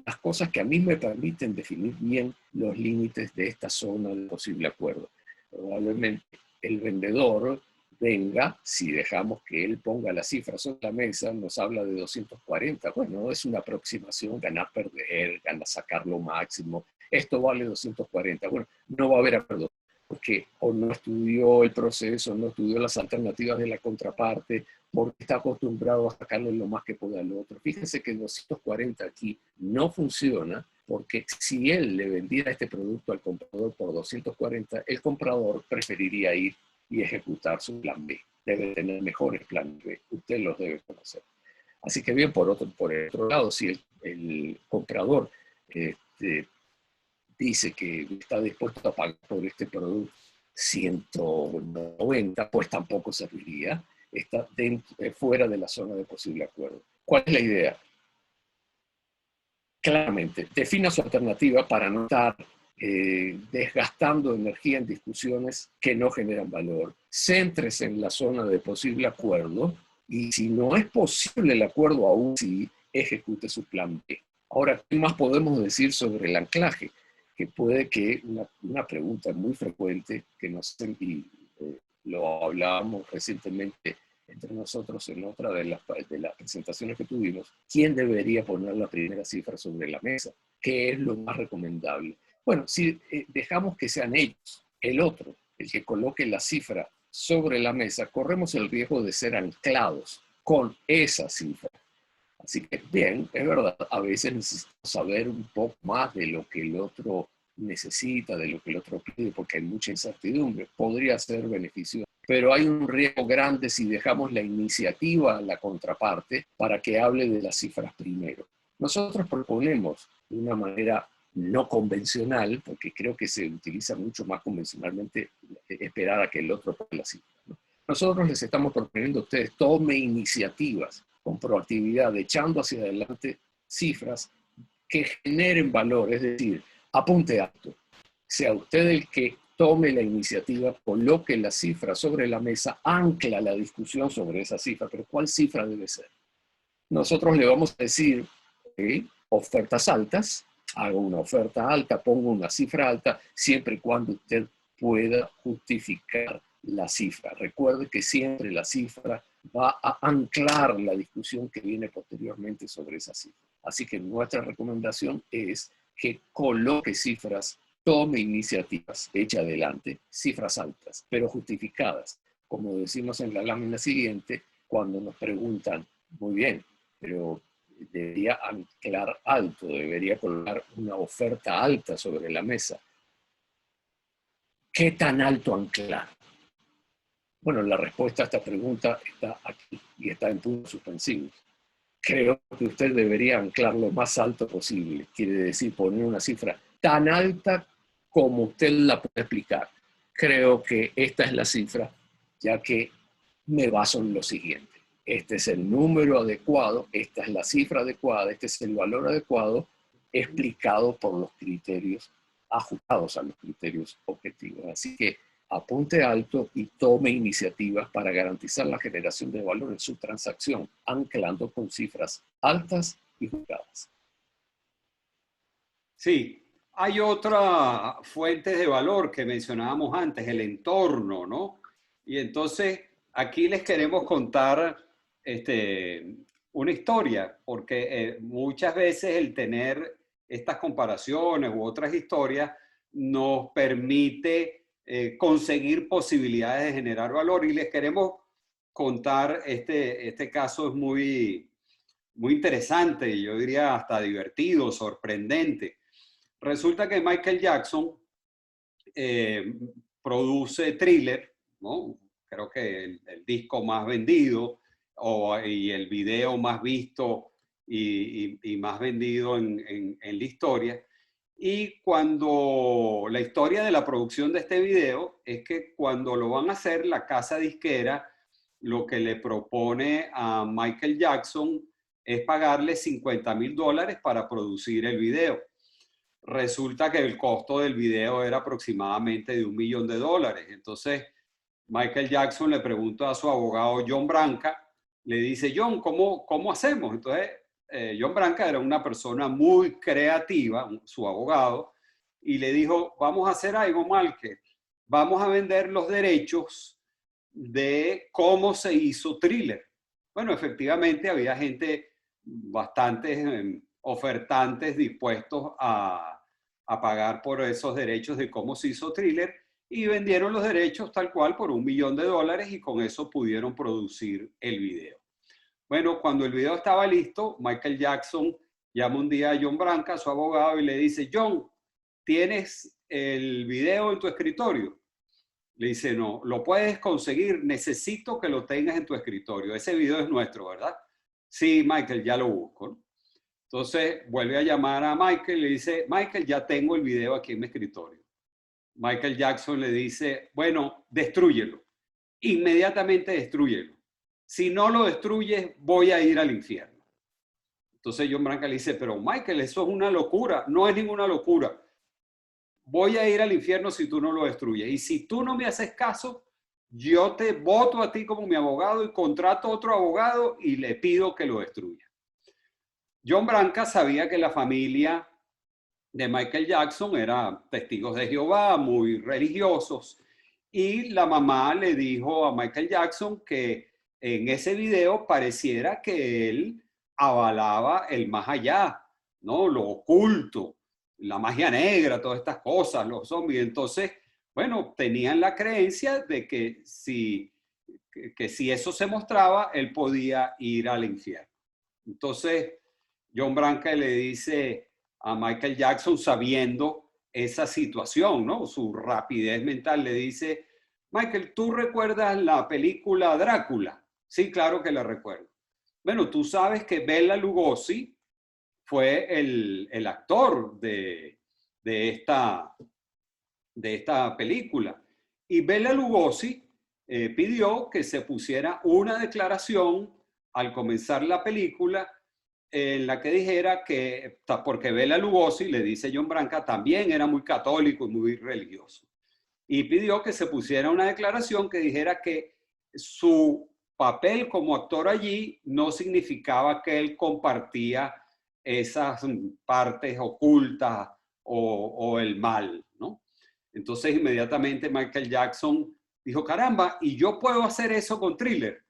las cosas que a mí me permiten definir bien los límites de esta zona de posible acuerdo. Probablemente el vendedor venga, si dejamos que él ponga las cifras sobre la mesa, nos habla de 240. Bueno, es una aproximación, ganar, perder, ganar, sacar lo máximo. Esto vale 240. Bueno, no va a haber acuerdo, porque o no estudió el proceso, no estudió las alternativas de la contraparte, porque está acostumbrado a sacarle lo más que pueda al otro. Fíjense que 240 aquí no funciona, porque si él le vendiera este producto al comprador por 240, el comprador preferiría ir y ejecutar su plan B. Debe tener mejores planes B. Usted los debe conocer. Así que bien, por el otro lado, si el comprador dice que está dispuesto a pagar por este producto 190, pues tampoco serviría. Está fuera de la zona de posible acuerdo. ¿Cuál es la idea? Claramente, defina su alternativa para no estar desgastando energía en discusiones que no generan valor. Céntrese en la zona de posible acuerdo y si no es posible el acuerdo aún sí, ejecute su plan B. Ahora, ¿qué más podemos decir sobre el anclaje? Que puede que una pregunta muy frecuente que nos hacen, y lo hablábamos recientemente entre nosotros en otra de las presentaciones que tuvimos, ¿quién debería poner la primera cifra sobre la mesa? ¿Qué es lo más recomendable? Bueno, si dejamos que sean ellos, el otro, el que coloque la cifra sobre la mesa, corremos el riesgo de ser anclados con esa cifra. Así que, bien, es verdad, a veces necesitamos saber un poco más de lo que el otro necesita, de lo que el otro pide, porque hay mucha incertidumbre. Podría ser beneficioso, pero hay un riesgo grande si dejamos la iniciativa a la contraparte para que hable de las cifras primero. Nosotros proponemos de una manera no convencional, porque creo que se utiliza mucho más convencionalmente esperar a que el otro ponga la cifra, ¿no? Nosotros les estamos proponiendo a ustedes, tome iniciativas con proactividad, echando hacia adelante cifras que generen valor, es decir, apunte alto. Sea usted el que tome la iniciativa, coloque la cifra sobre la mesa, ancla la discusión sobre esa cifra, pero ¿cuál cifra debe ser? Nosotros le vamos a decir, ofertas altas, hago una oferta alta, pongo una cifra alta, siempre y cuando usted pueda justificar la cifra. Recuerde que siempre la cifra va a anclar la discusión que viene posteriormente sobre esa cifra. Así que nuestra recomendación es que coloque cifras, tome iniciativas, eche adelante, cifras altas, pero justificadas. Como decimos en la lámina siguiente, cuando nos preguntan, muy bien, pero debería anclar alto, debería colocar una oferta alta sobre la mesa. ¿Qué tan alto anclar? Bueno, la respuesta a esta pregunta está aquí y está en puntos suspensivos. Creo que usted debería anclar lo más alto posible. Quiere decir poner una cifra tan alta como usted la puede explicar. Creo que esta es la cifra, ya que me baso en lo siguiente. Este es el número adecuado, esta es la cifra adecuada, este es el valor adecuado, explicado por los criterios, ajustados a los criterios objetivos. Así que apunte alto y tome iniciativas para garantizar la generación de valor en su transacción, anclando con cifras altas y jugadas. Sí, hay otra fuente de valor que mencionábamos antes, el entorno, ¿no? Y entonces aquí les queremos contar una historia, porque muchas veces el tener estas comparaciones u otras historias nos permite conseguir posibilidades de generar valor, y les queremos contar, este caso es muy interesante y yo diría hasta divertido, sorprendente. Resulta que Michael Jackson produce Thriller, ¿no? Creo que el disco más vendido y el video más visto y más vendido en la historia. Y cuando la historia de la producción de este video es que cuando lo van a hacer, la casa disquera lo que le propone a Michael Jackson es pagarle $50,000 para producir el video. Resulta que el costo del video era aproximadamente de $1 millón. Entonces, Michael Jackson le pregunta a su abogado John Branca le dice, John, ¿cómo hacemos? Entonces, John Branca era una persona muy creativa, su abogado, y le dijo, vamos a hacer algo, Michael, vamos a vender los derechos de cómo se hizo Thriller. Bueno, efectivamente había gente, bastantes ofertantes dispuestos a pagar por esos derechos de cómo se hizo Thriller, y vendieron los derechos tal cual por $1 millón y con eso pudieron producir el video. Bueno, cuando el video estaba listo, Michael Jackson llama un día a John Branca, su abogado, y le dice, John, ¿tienes el video en tu escritorio? Le dice, no, lo puedes conseguir, necesito que lo tengas en tu escritorio. Ese video es nuestro, ¿verdad? Sí, Michael, ya lo busco. Entonces vuelve a llamar a Michael y le dice, Michael, ya tengo el video aquí en mi escritorio. Michael Jackson le dice, bueno, destrúyelo. Inmediatamente destrúyelo. Si no lo destruyes, voy a ir al infierno. Entonces John Branca le dice, pero Michael, eso es una locura. No es ninguna locura. Voy a ir al infierno si tú no lo destruyes. Y si tú no me haces caso, yo te voto a ti como mi abogado y contrato a otro abogado y le pido que lo destruya. John Branca sabía que la familia de Michael Jackson era testigos de Jehová, muy religiosos, y la mamá le dijo a Michael Jackson que en ese video pareciera que él avalaba el más allá, ¿no? Lo oculto, la magia negra, todas estas cosas, los zombies. Entonces, bueno, tenían la creencia de que si eso se mostraba, él podía ir al infierno. Entonces, John Branca le dice a Michael Jackson, sabiendo esa situación, ¿no? Su rapidez mental, le dice, Michael, ¿tú recuerdas la película Drácula? Sí, claro que la recuerdo. Bueno, tú sabes que Bela Lugosi fue el actor de esta película. Y Bela Lugosi pidió que se pusiera una declaración al comenzar la película en la que dijera que, porque Bela Lugosi, le dice John Branca, también era muy católico y muy religioso. Y pidió que se pusiera una declaración que dijera que su papel como actor allí no significaba que él compartía esas partes ocultas o el mal, ¿no? Entonces inmediatamente Michael Jackson dijo, caramba, ¿y yo puedo hacer eso con Thriller?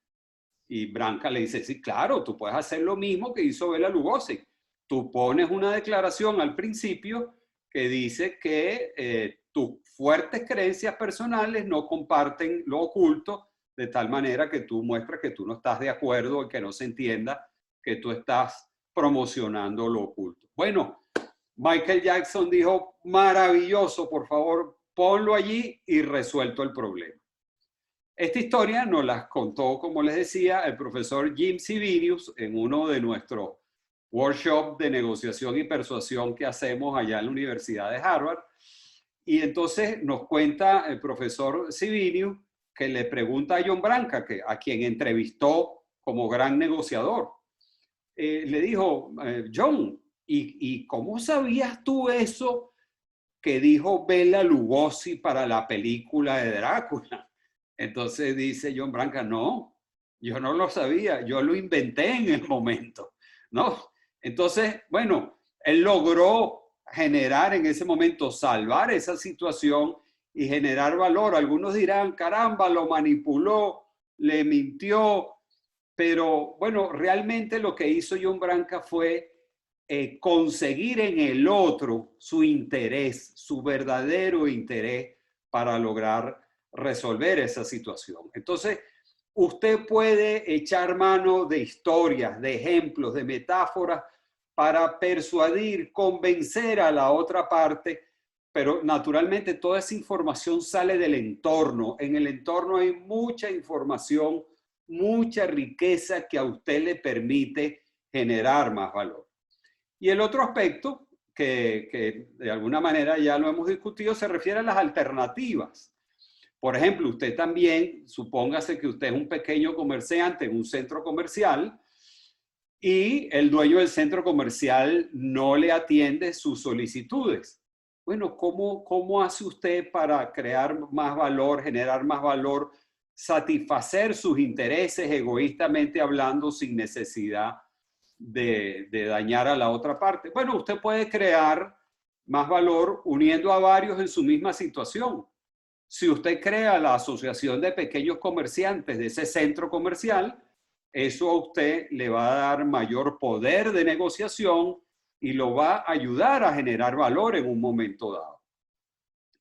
Y Branca le dice, sí, claro, tú puedes hacer lo mismo que hizo Bela Lugosi. Tú pones una declaración al principio que dice que tus fuertes creencias personales no comparten lo oculto, de tal manera que tú muestras que tú no estás de acuerdo y que no se entienda que tú estás promocionando lo oculto. Bueno, Michael Jackson dijo, maravilloso, por favor, ponlo allí y resuelto el problema. Esta historia nos la contó, como les decía, el profesor Jim Sivinius en uno de nuestros workshops de negociación y persuasión que hacemos allá en la Universidad de Harvard. Y entonces nos cuenta el profesor Sivinius que le pregunta a John Branca, a quien entrevistó como gran negociador. Le dijo, John, ¿y cómo sabías tú eso que dijo Bela Lugosi para la película de Drácula? Entonces dice John Branca, no, yo no lo sabía, yo lo inventé en el momento, ¿no? Entonces, bueno, él logró generar en ese momento, salvar esa situación y generar valor. Algunos dirán, caramba, lo manipuló, le mintió, pero bueno, realmente lo que hizo John Branca fue conseguir en el otro su interés, su verdadero interés para lograr resolver esa situación. Entonces, usted puede echar mano de historias, de ejemplos, de metáforas para persuadir, convencer a la otra parte, pero naturalmente toda esa información sale del entorno. En el entorno hay mucha información, mucha riqueza que a usted le permite generar más valor. Y el otro aspecto, que de alguna manera ya lo hemos discutido, se refiere a las alternativas. Por ejemplo, usted también, supóngase que usted es un pequeño comerciante en un centro comercial y el dueño del centro comercial no le atiende sus solicitudes. Bueno, ¿cómo hace usted para crear más valor, generar más valor satisfacer sus intereses egoístamente hablando sin necesidad de dañar a la otra parte. Bueno, usted puede crear más valor uniendo a varios en su misma situación. Si usted crea la asociación de pequeños comerciantes de ese centro comercial, eso a usted le va a dar mayor poder de negociación y lo va a ayudar a generar valor en un momento dado.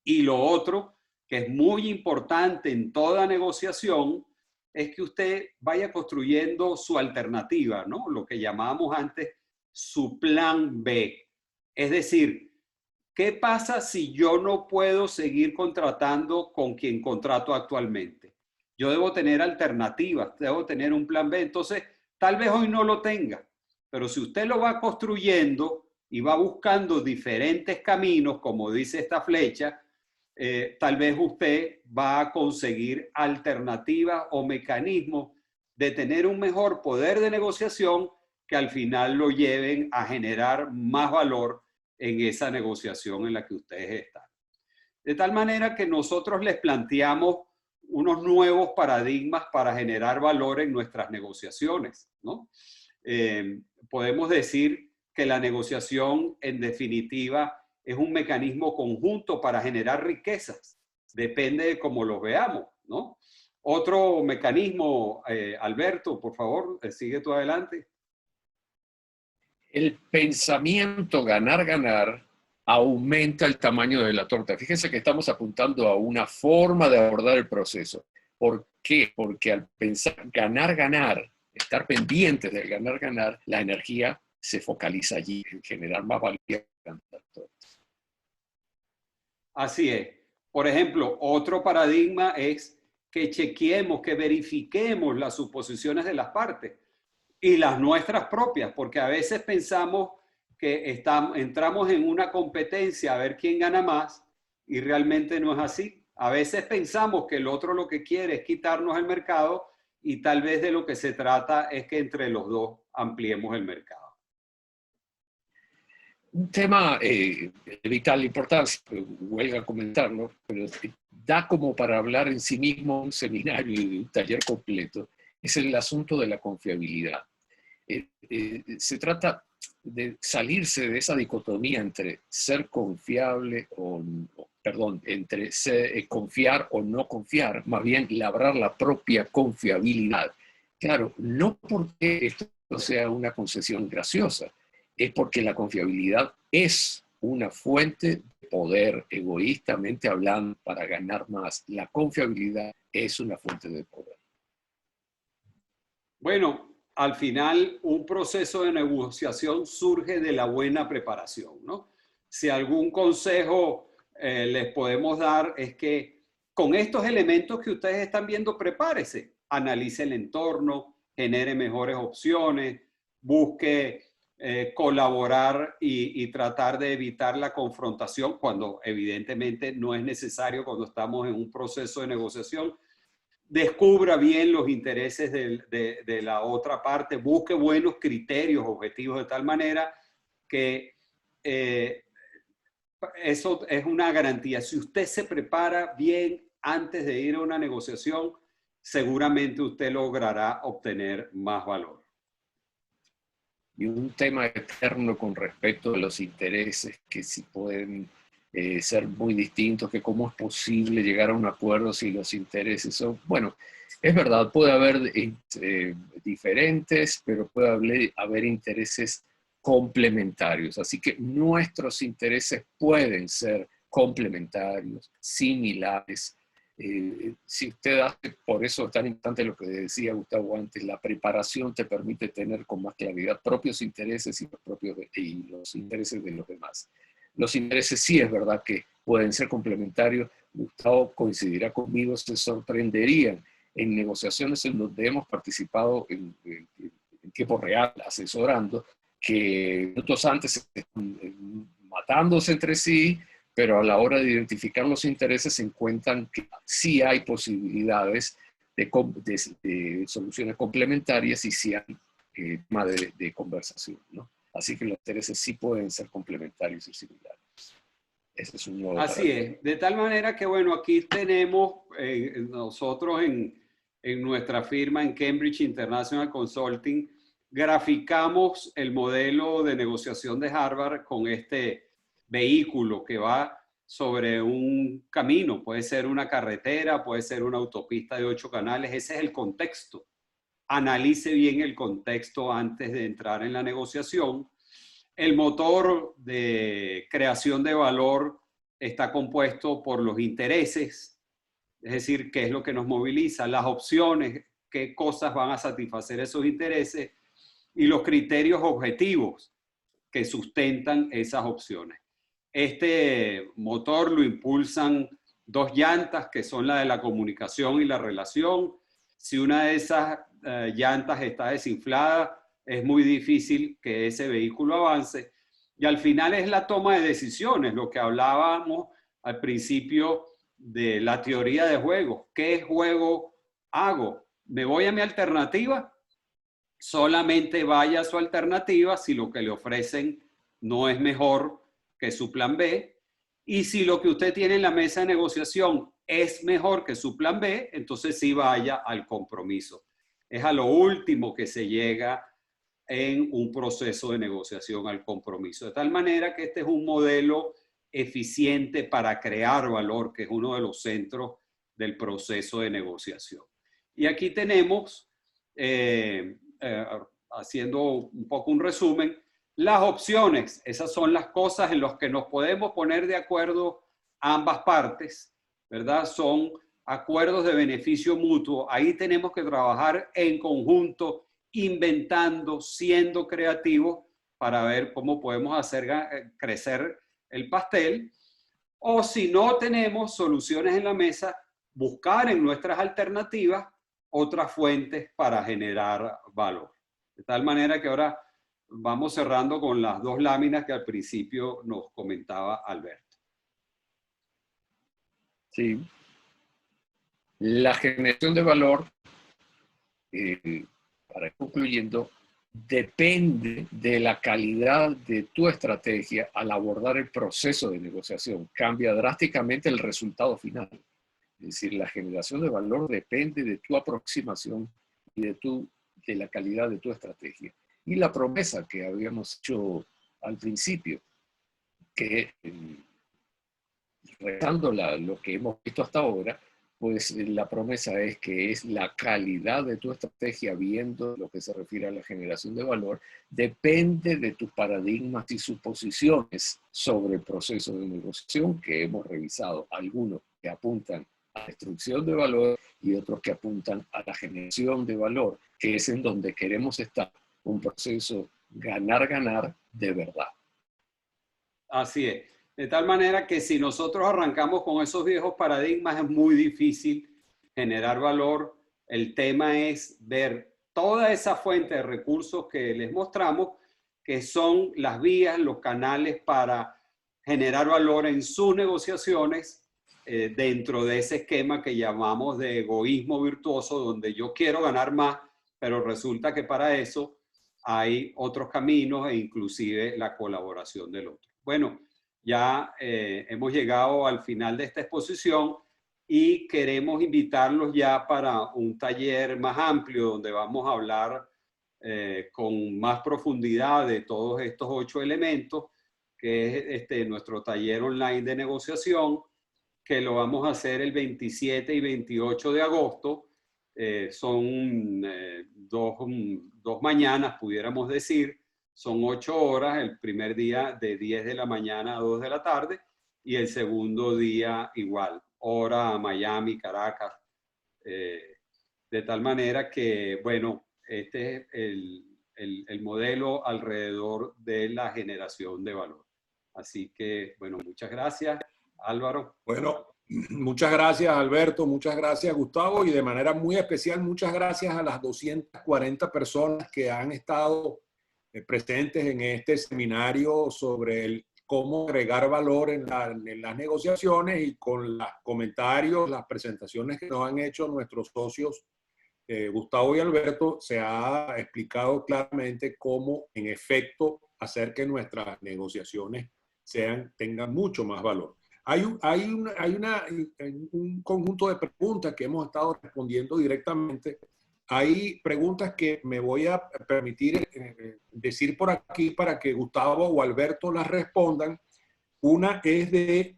Y lo otro, que es muy importante en toda negociación, es que usted vaya construyendo su alternativa, ¿no? Lo que llamábamos antes su plan B. Es decir, ¿qué pasa si yo no puedo seguir contratando con quien contrato actualmente? Yo debo tener alternativas, debo tener un plan B. Entonces, tal vez hoy no lo tenga, pero si usted lo va construyendo y va buscando diferentes caminos, como dice esta flecha, tal vez usted va a conseguir alternativas o mecanismos de tener un mejor poder de negociación que al final lo lleven a generar más valor en esa negociación en la que ustedes están. De tal manera que nosotros les planteamos unos nuevos paradigmas para generar valor en nuestras negociaciones, ¿no? Podemos decir que la negociación, en definitiva, es un mecanismo conjunto para generar riquezas. Depende de cómo lo veamos, ¿no? Otro mecanismo, Alberto, por favor, sigue tú adelante. El pensamiento ganar-ganar aumenta el tamaño de la torta. Fíjense que estamos apuntando a una forma de abordar el proceso. ¿Por qué? Porque al pensar ganar-ganar, estar pendientes del ganar-ganar, la energía se focaliza allí en generar más valía. Así es. Por ejemplo, otro paradigma es que chequeemos, que verifiquemos las suposiciones de las partes y las nuestras propias, porque a veces pensamos que entramos en una competencia a ver quién gana más y realmente no es así. A veces pensamos que el otro lo que quiere es quitarnos el mercado y tal vez de lo que se trata es que entre los dos ampliemos el mercado. Un tema de vital importancia, huelga comentarlo, pero da como para hablar en sí mismo un seminario y un taller completo, es el asunto de la confiabilidad. Se trata de salirse de esa dicotomía entre ser confiable entre confiar o no confiar, más bien labrar la propia confiabilidad. Claro, no porque esto sea una concesión graciosa, es porque la confiabilidad es una fuente de poder, egoístamente hablando, para ganar más. La confiabilidad es una fuente de poder. Bueno, al final un proceso de negociación surge de la buena preparación, ¿no? Si algún consejo les podemos dar es que con estos elementos que ustedes están viendo, prepárese, analice el entorno, genere mejores opciones, busque colaborar y tratar de evitar la confrontación cuando evidentemente no es necesario cuando estamos en un proceso de negociación. Descubra bien los intereses de la otra parte, busque buenos criterios objetivos de tal manera que eso es una garantía. Si usted se prepara bien antes de ir a una negociación, seguramente usted logrará obtener más valor. Y un tema eterno con respecto a los intereses que sí pueden ser muy distintos, que cómo es posible llegar a un acuerdo si los intereses son, bueno, es verdad, puede haber diferentes, pero puede haber intereses complementarios. Así que nuestros intereses pueden ser complementarios, similares. Si usted hace, por eso es tan importante lo que decía Gustavo antes, la preparación te permite tener con más claridad propios intereses y los intereses de los demás. Los intereses sí es verdad que pueden ser complementarios. Gustavo coincidirá conmigo, se sorprenderían en negociaciones en donde hemos participado en tiempo real, asesorando, que minutos antes están matándose entre sí, pero a la hora de identificar los intereses se encuentran que sí hay posibilidades de soluciones complementarias y sí hay tema de conversación, ¿no? Así que los intereses sí pueden ser complementarios y similares. Ese es un nuevo Así es, de tal manera que, bueno, aquí tenemos nosotros en en nuestra firma en Cambridge International Consulting, graficamos el modelo de negociación de Harvard con este vehículo que va sobre un camino. Puede ser una carretera, puede ser una autopista de 8 canales. Ese es el contexto. Analice bien el contexto antes de entrar en la negociación. El motor de creación de valor está compuesto por los intereses, es decir, qué es lo que nos moviliza, las opciones, qué cosas van a satisfacer esos intereses y los criterios objetivos que sustentan esas opciones. Este motor lo impulsan 2 llantas que son la de la comunicación y la relación. Si una de esas llantas está desinflada, es muy difícil que ese vehículo avance. Y al final es la toma de decisiones, lo que hablábamos al principio de la teoría de juegos. ¿Qué juego hago? ¿Me voy a mi alternativa? Solamente vaya a su alternativa si lo que le ofrecen no es mejor que su plan B. Y si lo que usted tiene en la mesa de negociación es mejor que su plan B, entonces sí vaya al compromiso. Es a lo último que se llega en un proceso de negociación, al compromiso. De tal manera que este es un modelo eficiente para crear valor, que es uno de los centros del proceso de negociación. Y aquí tenemos, haciendo un poco un resumen, las opciones. Esas son las cosas en las que nos podemos poner de acuerdo ambas partes, ¿verdad? Son acuerdos de beneficio mutuo. Ahí tenemos que trabajar en conjunto, inventando, siendo creativos para ver cómo podemos hacer crecer el pastel. O si no tenemos soluciones en la mesa, buscar en nuestras alternativas otras fuentes para generar valor. De tal manera que ahora vamos cerrando con las 2 láminas que al principio nos comentaba Alberto. Sí. La generación de valor, para ir concluyendo, depende de la calidad de tu estrategia al abordar el proceso de negociación. Cambia drásticamente el resultado final. Es decir, la generación de valor depende de tu aproximación y de la calidad de tu estrategia. Y la promesa que habíamos hecho al principio, que rezando lo que hemos visto hasta ahora, pues la promesa es que es la calidad de tu estrategia, viendo lo que se refiere a la generación de valor, depende de tus paradigmas y suposiciones sobre el proceso de negociación que hemos revisado. Algunos que apuntan a la destrucción de valor y otros que apuntan a la generación de valor, que es en donde queremos estar, un proceso ganar-ganar de verdad. Así es. De tal manera que si nosotros arrancamos con esos viejos paradigmas es muy difícil generar valor. El tema es ver toda esa fuente de recursos que les mostramos, que son las vías, los canales para generar valor en sus negociaciones dentro de ese esquema que llamamos de egoísmo virtuoso, donde yo quiero ganar más, pero resulta que para eso hay otros caminos e inclusive la colaboración del otro. Bueno, ya hemos llegado al final de esta exposición y queremos invitarlos ya para un taller más amplio donde vamos a hablar con más profundidad de todos estos 8 elementos, que es nuestro taller online de negociación, que lo vamos a hacer el 27 y 28 de agosto. Son dos mañanas, pudiéramos decir. Son 8 horas, el primer día de 10 de la mañana a 2 de la tarde y el segundo día igual, hora Miami, Caracas. De tal manera que, bueno, este es el modelo alrededor de la generación de valor. Así que, bueno, muchas gracias, Álvaro. Bueno, muchas gracias, Alberto, muchas gracias, Gustavo, y de manera muy especial, muchas gracias a las 240 personas que han estado presentes en este seminario sobre cómo agregar valor en las negociaciones, y con los comentarios, las presentaciones que nos han hecho nuestros socios Gustavo y Alberto, se ha explicado claramente cómo en efecto hacer que nuestras negociaciones tengan mucho más valor. Hay un conjunto de preguntas que hemos estado respondiendo directamente. Hay preguntas que me voy a permitir decir por aquí para que Gustavo o Alberto las respondan. Una es de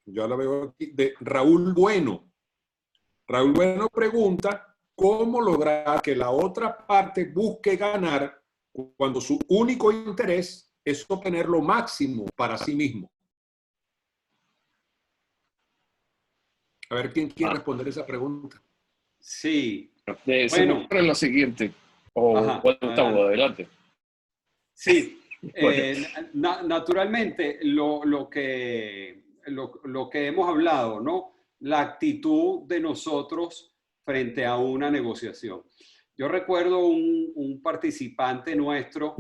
ya la veo aquí, de Raúl Bueno. Raúl Bueno pregunta, ¿cómo lograr que la otra parte busque ganar cuando su único interés es obtener lo máximo para sí mismo? A ver quién quiere responder esa pregunta. Sí, Se me ocurre lo siguiente. Ajá, Gustavo, adelante. sí. Bueno. Naturalmente, lo que hemos hablado, ¿no? La actitud de nosotros frente a una negociación. Yo recuerdo un participante nuestro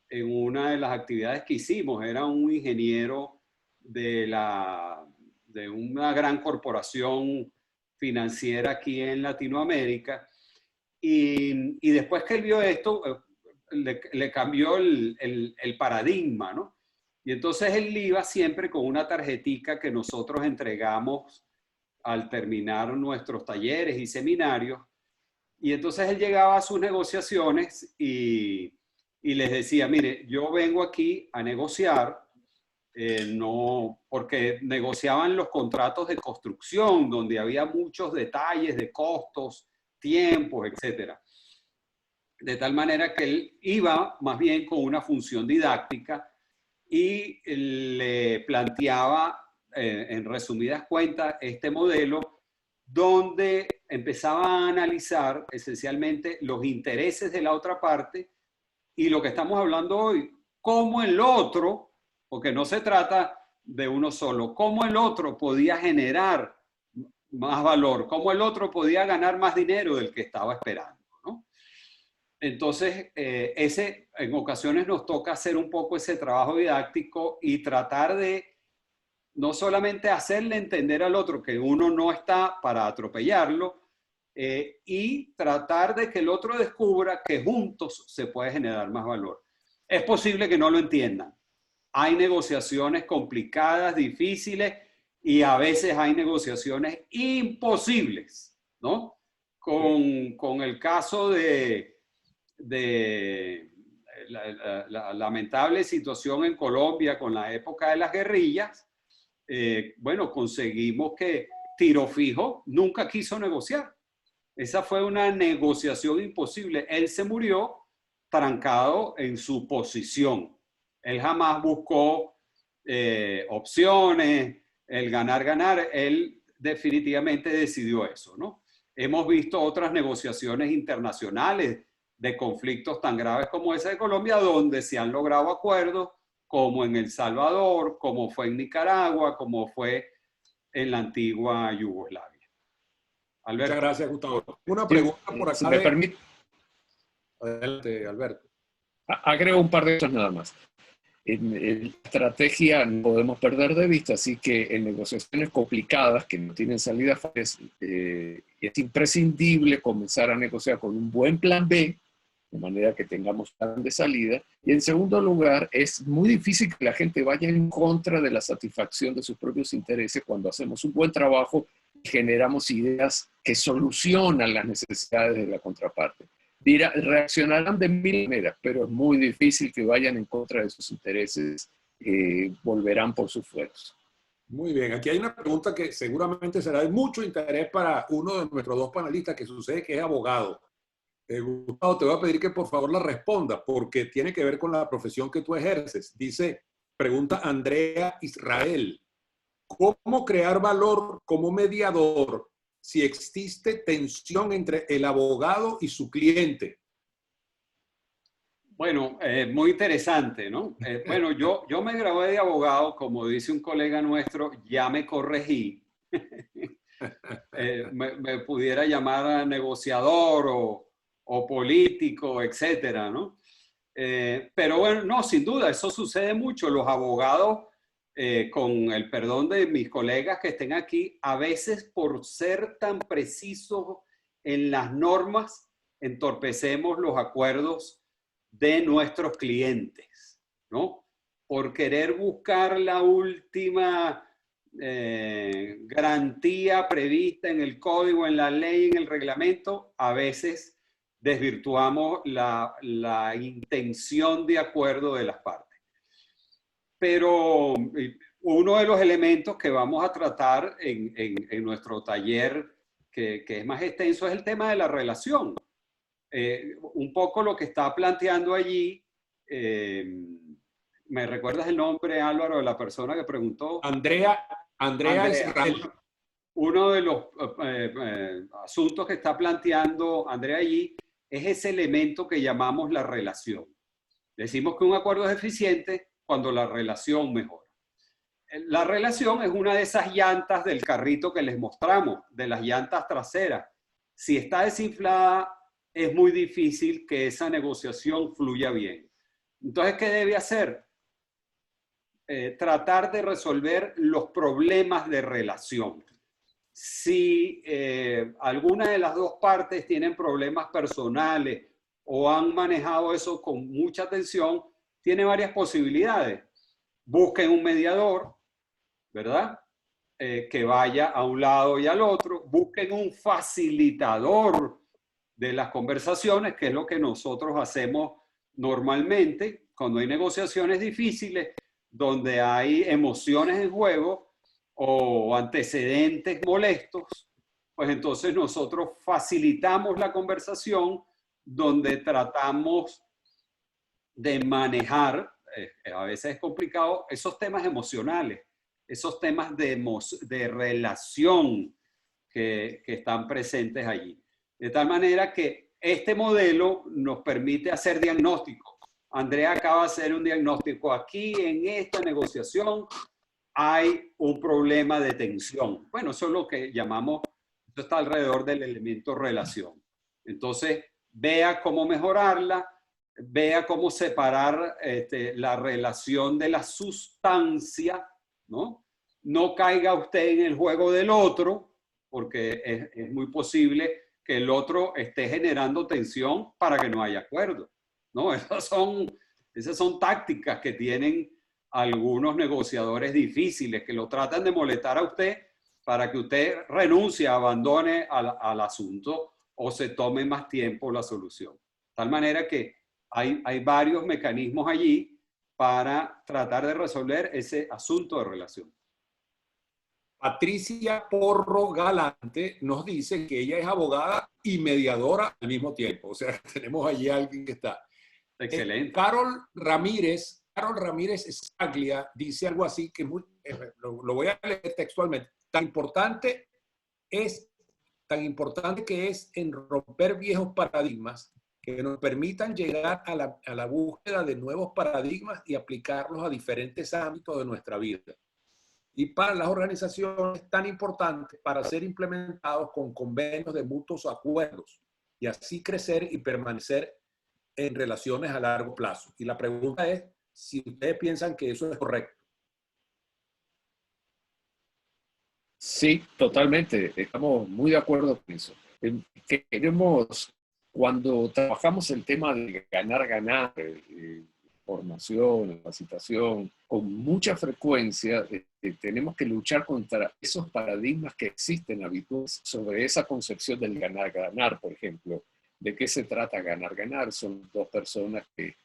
en una de las actividades que hicimos, era un ingeniero de una gran corporación financiera aquí en Latinoamérica, y después que él vio esto, le cambió el paradigma, ¿no? Y entonces él iba siempre con una tarjetica que nosotros entregamos al terminar nuestros talleres y seminarios, y entonces él llegaba a sus negociaciones y les decía, mire, yo vengo aquí a negociar, no, porque negociaban los contratos de construcción, donde había muchos detalles de costos, tiempos, etcétera. De tal manera que él iba más bien con una función didáctica y le planteaba, en resumidas cuentas, este modelo donde empezaba a analizar esencialmente los intereses de la otra parte y lo que estamos hablando hoy, cómo el otro, porque no se trata de uno solo, cómo el otro podía generar más valor, cómo el otro podía ganar más dinero del que estaba esperando, ¿no? Entonces, en ocasiones nos toca hacer un poco ese trabajo didáctico y tratar de no solamente hacerle entender al otro que uno no está para atropellarlo, y tratar de que el otro descubra que juntos se puede generar más valor. Es posible que no lo entiendan. Hay negociaciones complicadas, difíciles, y a veces hay negociaciones imposibles, ¿no? Con el caso de la lamentable situación en Colombia con la época de las guerrillas, bueno, conseguimos que Tiro Fijo nunca quiso negociar. Esa fue una negociación imposible. Él se murió trancado en su posición. Él jamás buscó opciones, el ganar. Él definitivamente decidió eso, ¿no? Hemos visto otras negociaciones internacionales de conflictos tan graves como esa de Colombia, donde se han logrado acuerdos, como en El Salvador, como fue en Nicaragua, como fue en la antigua Yugoslavia. Alberto. Muchas gracias, Gustavo. Una pregunta por acá. Si me permite. Adelante, Alberto. Agrego un par de cosas nada más. En estrategia no podemos perder de vista, así que en negociaciones complicadas que no tienen salida fácil, es imprescindible comenzar a negociar con un buen plan B, de manera que tengamos plan de salida. Y en segundo lugar, es muy difícil que la gente vaya en contra de la satisfacción de sus propios intereses cuando hacemos un buen trabajo y generamos ideas que solucionan las necesidades de la contraparte. Reaccionarán de mil maneras, pero es muy difícil que vayan en contra de sus intereses, volverán por sus fueros. Muy bien, aquí hay una pregunta que seguramente será de mucho interés para uno de nuestros dos panelistas, que sucede que es abogado. Gustavo, te voy a pedir que por favor la responda, porque tiene que ver con la profesión que tú ejerces. Pregunta Andrea Israel, ¿cómo crear valor como mediador si existe tensión entre el abogado y su cliente? Bueno, muy interesante, ¿no? Bueno, yo me gradué de abogado, como dice un colega nuestro, ya me corregí. Me pudiera llamar negociador o político, etcétera, ¿no? Pero bueno, no, sin duda, eso sucede mucho. Los abogados, con el perdón de mis colegas que estén aquí, a veces por ser tan precisos en las normas, entorpecemos los acuerdos de nuestros clientes, ¿no? por querer buscar la última garantía prevista en el código, en la ley, en el reglamento, a veces desvirtuamos la intención de acuerdo de las partes. Pero uno de los elementos que vamos a tratar en nuestro taller, que es más extenso, es el tema de la relación. Un poco lo que está planteando allí, ¿me recuerdas el nombre, Álvaro, de la persona que preguntó? Andrea Israel. Uno de los asuntos que está planteando Andrea allí es ese elemento que llamamos la relación. Decimos que un acuerdo es eficiente cuando la relación mejora. La relación es una de esas llantas del carrito que les mostramos, de las llantas traseras. Si está desinflada, es muy difícil que esa negociación fluya bien. Entonces, ¿qué debe hacer? Tratar de resolver los problemas de relación. Si alguna de las dos partes tienen problemas personales o han manejado eso con mucha tensión, tiene varias posibilidades. Busquen un mediador, ¿verdad? Que vaya a un lado y al otro. Busquen un facilitador de las conversaciones, que es lo que nosotros hacemos normalmente cuando hay negociaciones difíciles, donde hay emociones en juego o antecedentes molestos, pues entonces nosotros facilitamos la conversación donde tratamos de manejar, a veces es complicado, esos temas emocionales, esos temas de relación que están presentes allí. De tal manera que este modelo nos permite hacer diagnósticos. Andrea acaba de hacer un diagnóstico. Aquí en esta negociación hay un problema de tensión. Bueno, eso es lo que llamamos, esto está alrededor del elemento relación. Entonces, vea cómo mejorarla, vea cómo separar la relación de la sustancia, ¿no? No caiga usted en el juego del otro, porque es muy posible que el otro esté generando tensión para que no haya acuerdo, ¿no? Esas son tácticas que tienen algunos negociadores difíciles, que lo tratan de molestar a usted para que usted renuncie, abandone al asunto o se tome más tiempo la solución. De tal manera que hay varios mecanismos allí para tratar de resolver ese asunto de relación. Patricia Porro Galante nos dice que ella es abogada y mediadora al mismo tiempo. O sea, tenemos allí a alguien que está. Excelente. Carol Ramírez Scaglia dice algo así que lo voy a leer textualmente. Tan importante que es en romper viejos paradigmas que nos permitan llegar a la búsqueda de nuevos paradigmas y aplicarlos a diferentes ámbitos de nuestra vida. Y para las organizaciones tan importantes para ser implementados con convenios de mutuos acuerdos y así crecer y permanecer en relaciones a largo plazo. Y la pregunta es si ustedes piensan que eso es correcto. Sí, totalmente. Estamos muy de acuerdo con eso. Queremos, cuando trabajamos el tema de ganar, formación, capacitación, con mucha frecuencia tenemos que luchar contra esos paradigmas que existen habituales sobre esa concepción del ganar, por ejemplo. ¿De qué se trata ganar? Son dos personas que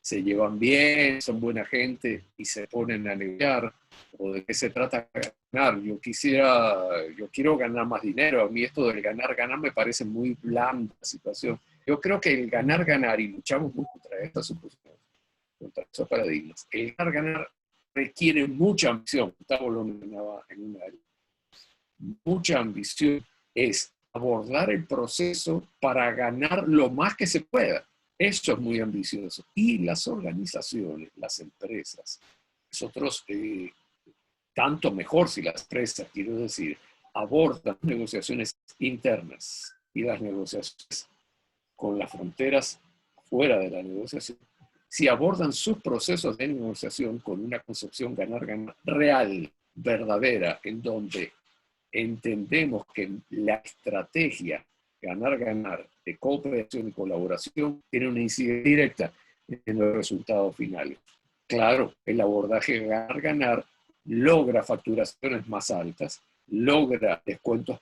se llevan bien, son buena gente y se ponen a negociar. ¿O de qué se trata ganar? Yo quiero ganar más dinero. A mí esto del ganar me parece muy blanda situación. Yo creo que el ganar, y luchamos mucho contra esta suposición, contra esos paradigmas, el ganar requiere mucha ambición. Gustavo lo mencionaba en una área. Mucha ambición es abordar el proceso para ganar lo más que se pueda. Eso es muy ambicioso. Y las organizaciones, las empresas, nosotros, tanto mejor si las empresas, quiero decir, abordan negociaciones internas y las negociaciones con las fronteras fuera de la negociación. Si abordan sus procesos de negociación con una concepción ganar real, verdadera, en donde entendemos que la estrategia ganar de cooperación y colaboración tiene una incidencia directa en los resultados finales. Claro, el abordaje ganar-ganar logra facturaciones más altas, logra descuentos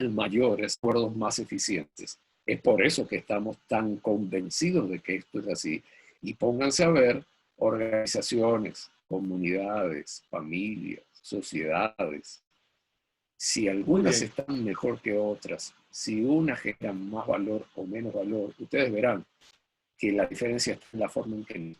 mayores, acuerdos más eficientes. Es por eso que estamos tan convencidos de que esto es así. Y pónganse a ver organizaciones, comunidades, familias, sociedades. Si algunas están mejor que otras, si unas generan más valor o menos valor, ustedes verán que la diferencia está en la forma en que...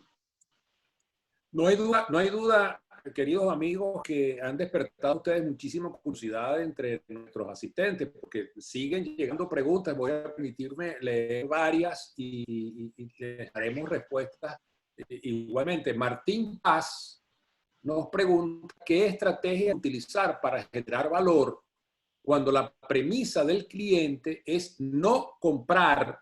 No hay duda, queridos amigos, que han despertado ustedes muchísima curiosidad entre nuestros asistentes, porque siguen llegando preguntas. Voy a permitirme leer varias y les daremos respuestas igualmente. Martín Paz nos pregunta qué estrategia utilizar para generar valor cuando la premisa del cliente es no comprar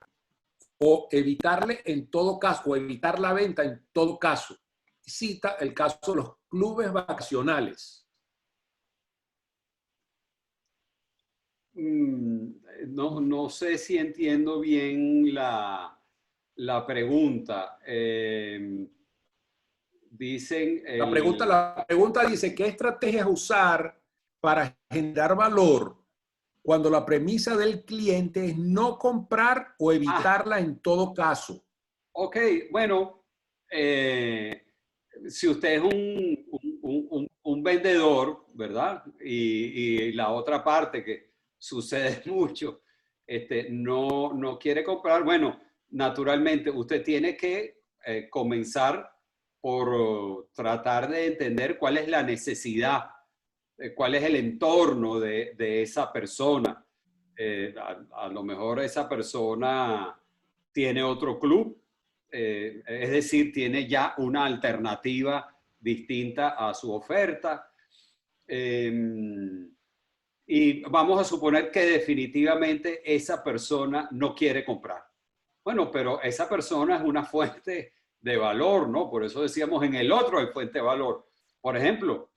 o evitarle en todo caso, o evitar la venta en todo caso. Cita el caso de los clubes vacacionales. No sé si entiendo bien la pregunta. Dicen... La pregunta dice, ¿qué estrategias usar para generar valor cuando la premisa del cliente es no comprar o evitarla en todo caso? Ok, bueno, si usted es un vendedor, ¿verdad? Y la otra parte que sucede mucho, no quiere comprar, bueno, naturalmente usted tiene que comenzar por tratar de entender cuál es la necesidad, cuál es el entorno de esa persona. A lo mejor esa persona tiene otro club, es decir, tiene ya una alternativa distinta a su oferta. Y vamos a suponer que definitivamente esa persona no quiere comprar. Bueno, pero esa persona es una fuente de valor, ¿no? Por eso decíamos en el otro hay fuente de valor. Por ejemplo,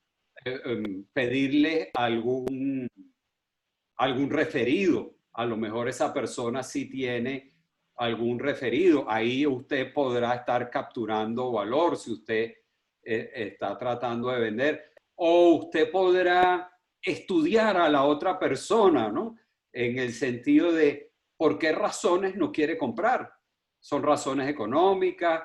pedirle algún referido. A lo mejor esa persona sí tiene algún referido. Ahí usted podrá estar capturando valor si usted está tratando de vender. O usted podrá estudiar a la otra persona, ¿no? En el sentido de por qué razones no quiere comprar. Son razones económicas,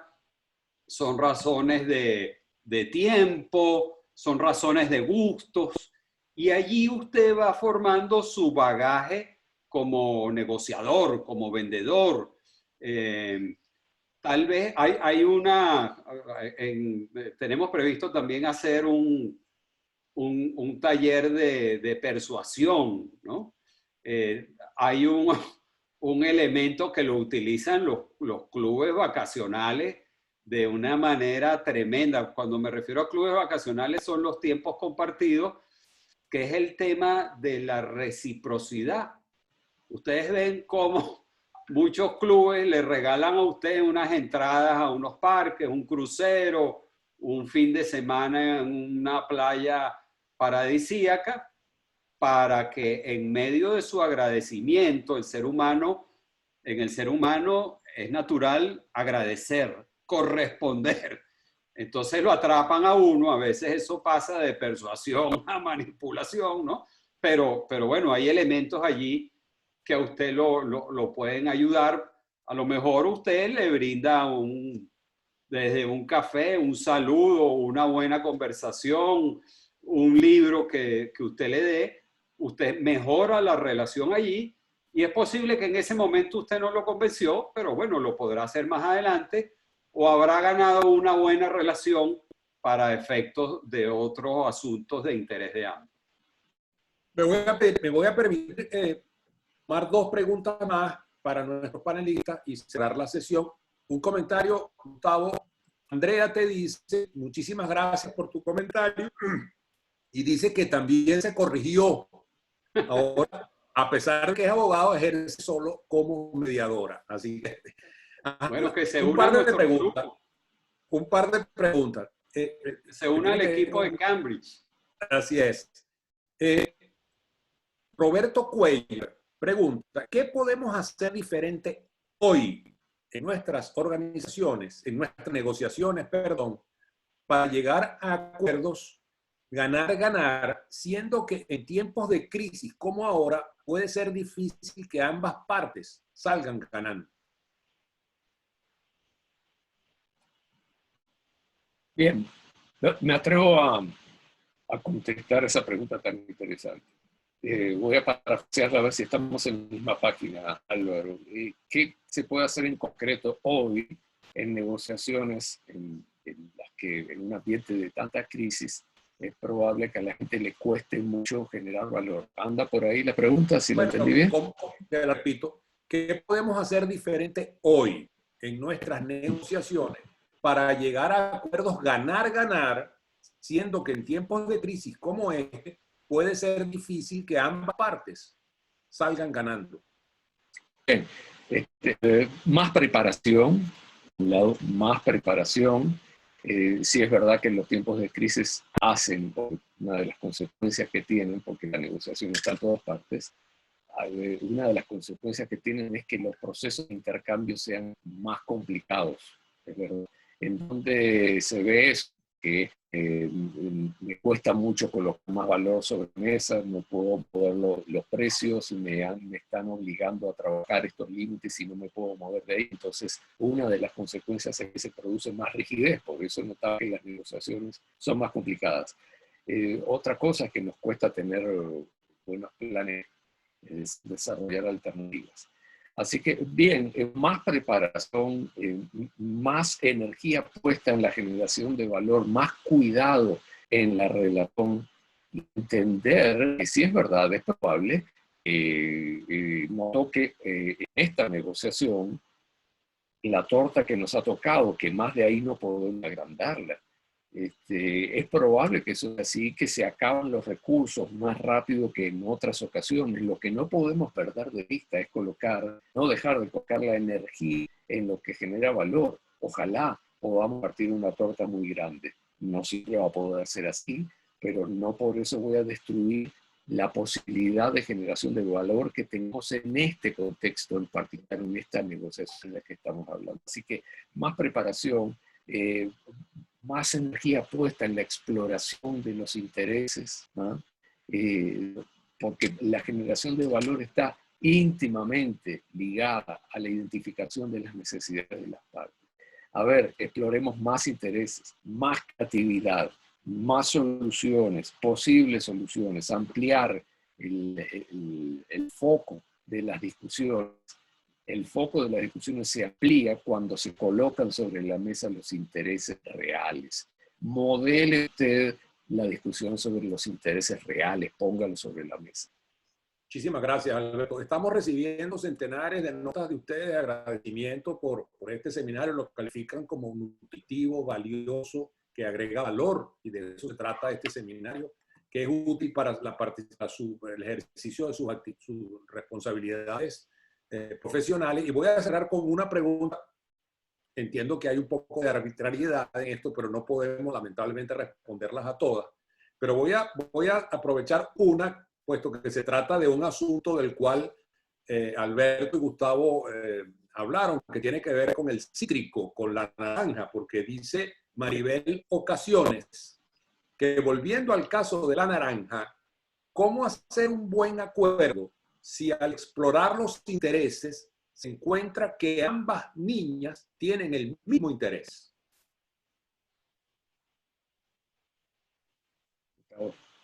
son razones de tiempo, son razones de gustos. Y allí usted va formando su bagaje como negociador, como vendedor. Tal vez tenemos previsto también hacer un taller de persuasión, ¿no? Hay un elemento que lo utilizan los clubes vacacionales de una manera tremenda. Cuando me refiero a clubes vacacionales son los tiempos compartidos, que es el tema de la reciprocidad. Ustedes ven cómo muchos clubes le regalan a usted unas entradas a unos parques, un crucero, un fin de semana en una playa paradisíaca, para que en medio de su agradecimiento, en el ser humano es natural agradecer, corresponder. Entonces lo atrapan a uno, a veces eso pasa de persuasión a manipulación, ¿no? Pero bueno, hay elementos allí que a usted lo pueden ayudar. A lo mejor usted le brinda desde un café, un saludo, una buena conversación, un libro que usted le dé, usted mejora la relación allí y es posible que en ese momento usted no lo convenció, pero bueno, lo podrá hacer más adelante o habrá ganado una buena relación para efectos de otros asuntos de interés de ambos. Me voy a permitir tomar dos preguntas más para nuestros panelistas y cerrar la sesión. Un comentario, Gustavo. Andrea te dice, muchísimas gracias por tu comentario, y dice que también se corrigió. Ahora, a pesar de que es abogado, ejerce solo como mediadora. Así que, bueno, que se un una par de preguntas. Un par de preguntas. Se une al equipo de Cambridge. Así es. Roberto Cuellar pregunta, ¿qué podemos hacer diferente hoy en nuestras organizaciones, en nuestras negociaciones, perdón, para llegar a acuerdos, ganar, siendo que en tiempos de crisis como ahora puede ser difícil que ambas partes salgan ganando? Bien, me atrevo a contestar esa pregunta tan interesante. Voy a parafrasearla a ver si estamos en la misma página, Álvaro. ¿Qué se puede hacer en concreto hoy en negociaciones en las que en un ambiente de tanta crisis es probable que a la gente le cueste mucho generar valor? ¿Anda por ahí la pregunta, si la entendí bien? Te la repito, ¿qué podemos hacer diferente hoy en nuestras negociaciones para llegar a acuerdos ganar, siendo que en tiempos de crisis como este puede ser difícil que ambas partes salgan ganando? Bien, más preparación, un lado, más preparación. Sí es verdad que en los tiempos de crisis hacen, una de las consecuencias que tienen, porque la negociación está en todas partes, una de las consecuencias que tienen es que los procesos de intercambio sean más complicados, es verdad. En donde se ve eso, que me cuesta mucho colocar más valor sobre la mesa, no puedo mover los precios, me están obligando a trabajar estos límites y no me puedo mover de ahí. Entonces, una de las consecuencias es que se produce más rigidez, por eso notaba que las negociaciones son más complicadas. Otra cosa es que nos cuesta tener buenos planes, es desarrollar alternativas. Así que, bien, más preparación, más energía puesta en la generación de valor, más cuidado en la relación, entender que si es verdad, es probable, notó que en esta negociación, la torta que nos ha tocado, que más de ahí no podemos agrandarla. Es probable que eso es así, que se acaban los recursos más rápido que en otras ocasiones. Lo que no podemos perder de vista es no dejar de colocar la energía en lo que genera valor. Ojalá podamos partir una torta muy grande. No siempre va a poder ser así, pero no por eso voy a destruir la posibilidad de generación de valor que tenemos en este contexto, en particular en esta negociación de la que estamos hablando. Así que más preparación, más energía puesta en la exploración de los intereses, ¿no? Porque la generación de valor está íntimamente ligada a la identificación de las necesidades de las partes. A ver, exploremos más intereses, más creatividad, más soluciones, posibles soluciones, ampliar el foco de las discusiones. El foco de las discusiones se amplía cuando se colocan sobre la mesa los intereses reales. Modele usted la discusión sobre los intereses reales, póngalo sobre la mesa. Muchísimas gracias, Alberto. Estamos recibiendo centenares de notas de ustedes de agradecimiento por este seminario. Lo califican como nutritivo, valioso, que agrega valor, y de eso se trata este seminario, que es útil para el ejercicio de sus responsabilidades profesionales. Y voy a cerrar con una pregunta. Entiendo que hay un poco de arbitrariedad en esto, pero no podemos lamentablemente responderlas a todas. Pero voy a aprovechar una, puesto que se trata de un asunto del cual Alberto y Gustavo hablaron, que tiene que ver con el cítrico, con la naranja, porque dice Maribel Ocasiones que, volviendo al caso de la naranja, ¿cómo hacer un buen acuerdo si al explorar los intereses se encuentra que ambas niñas tienen el mismo interés?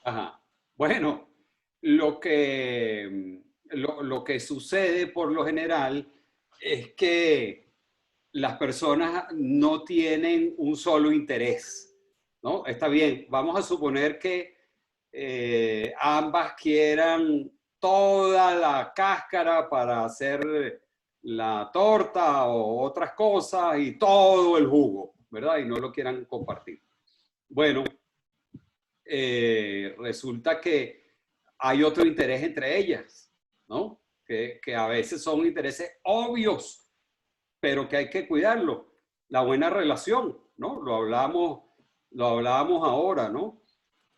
Ajá. Bueno, lo que sucede por lo general es que las personas no tienen un solo interés, ¿no? Está bien, vamos a suponer que ambas quieran toda la cáscara para hacer la torta o otras cosas y todo el jugo, ¿verdad? Y no lo quieran compartir. Bueno, resulta que hay otro interés entre ellas, ¿no? Que a veces son intereses obvios, pero que hay que cuidarlo. La buena relación, ¿no? Lo hablábamos ahora, ¿no?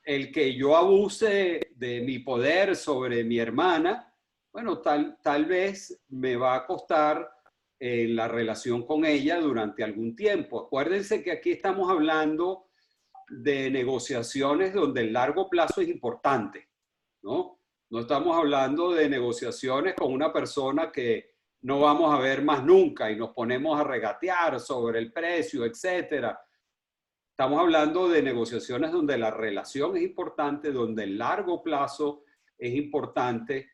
El que yo abuse de mi poder sobre mi hermana, bueno, tal vez me va a costar la relación con ella durante algún tiempo. Acuérdense que aquí estamos hablando de negociaciones donde el largo plazo es importante, ¿no? No estamos hablando de negociaciones con una persona que no vamos a ver más nunca y nos ponemos a regatear sobre el precio, etcétera. Estamos hablando de negociaciones donde la relación es importante, donde el largo plazo es importante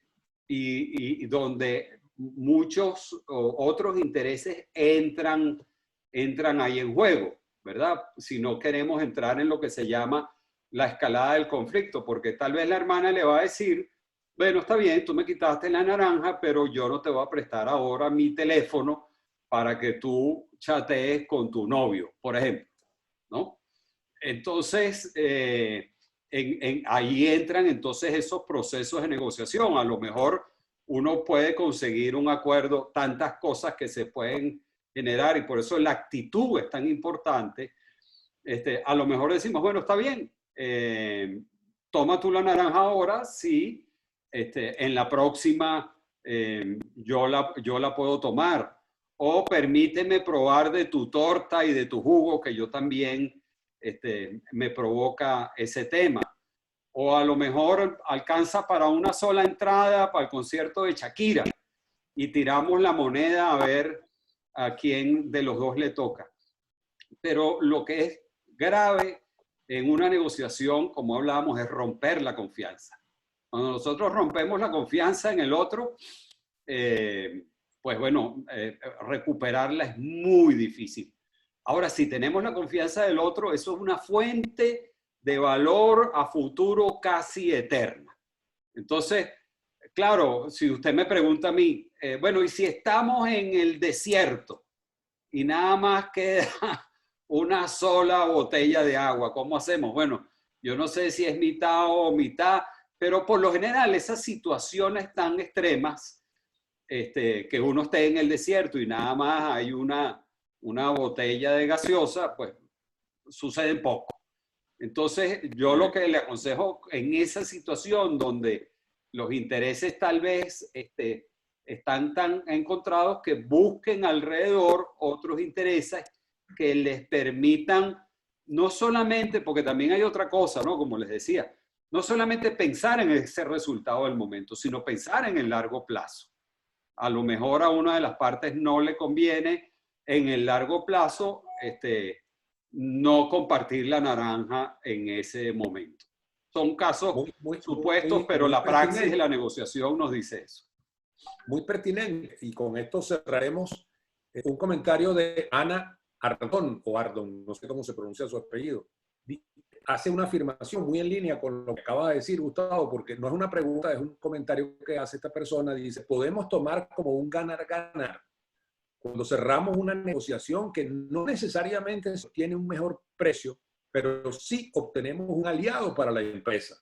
y donde muchos otros intereses entran ahí en juego, ¿verdad? Si no queremos entrar en lo que se llama la escalada del conflicto, porque tal vez la hermana le va a decir, bueno, está bien, tú me quitaste la naranja, pero yo no te voy a prestar ahora mi teléfono para que tú chatees con tu novio, por ejemplo, ¿no? Entonces, ahí entran entonces esos procesos de negociación. A lo mejor uno puede conseguir un acuerdo, tantas cosas que se pueden generar y por eso la actitud es tan importante. A lo mejor decimos, bueno, está bien, toma tú la naranja ahora, sí, en la próxima yo la puedo tomar. O permíteme probar de tu torta y de tu jugo, que yo también me provoca ese tema. O a lo mejor alcanza para una sola entrada para el concierto de Shakira y tiramos la moneda a ver a quién de los dos le toca. Pero lo que es grave en una negociación, como hablábamos, es romper la confianza. Cuando nosotros rompemos la confianza en el otro, pues bueno, recuperarla es muy difícil. Ahora, si tenemos la confianza del otro, eso es una fuente de valor a futuro casi eterna. Entonces, claro, si usted me pregunta a mí, bueno, ¿y si estamos en el desierto y nada más queda una sola botella de agua? ¿Cómo hacemos? Bueno, yo no sé si es mitad o mitad, pero por lo general esas situaciones tan extremas, que uno esté en el desierto y nada más hay una botella de gaseosa, pues suceden poco. Entonces, yo lo que le aconsejo en esa situación donde los intereses tal vez están tan encontrados, que busquen alrededor otros intereses que les permitan no solamente, porque también hay otra cosa, ¿no? Como les decía, no solamente pensar en ese resultado del momento, sino pensar en el largo plazo. A lo mejor a una de las partes no le conviene en el largo plazo no compartir la naranja en ese momento. Son casos supuestos, pero la praxis de la negociación nos dice eso. Muy pertinente. Y con esto cerraremos un comentario de Ana Ardón, o Ardón, no sé cómo se pronuncia su apellido. Hace una afirmación muy en línea con lo que acaba de decir Gustavo, porque no es una pregunta, es un comentario que hace esta persona. Dice, podemos tomar como un ganar-ganar cuando cerramos una negociación que no necesariamente tiene un mejor precio, pero sí obtenemos un aliado para la empresa.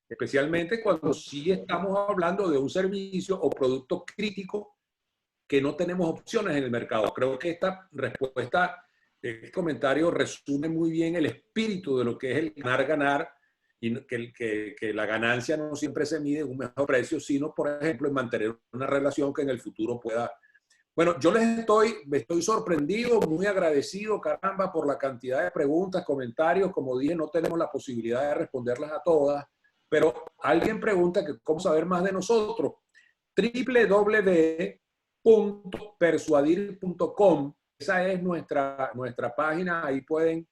Especialmente cuando sí estamos hablando de un servicio o producto crítico que no tenemos opciones en el mercado. Creo que esta respuesta, este comentario resume muy bien el espíritu de lo que es el ganar-ganar, y que la ganancia no siempre se mide en un mejor precio, sino, por ejemplo, en mantener una relación que en el futuro pueda... Bueno, yo me estoy sorprendido, muy agradecido, caramba, por la cantidad de preguntas, comentarios. Como dije, no tenemos la posibilidad de responderlas a todas, pero alguien pregunta que cómo saber más de nosotros. www.persuadir.com, esa es nuestra página. Ahí pueden,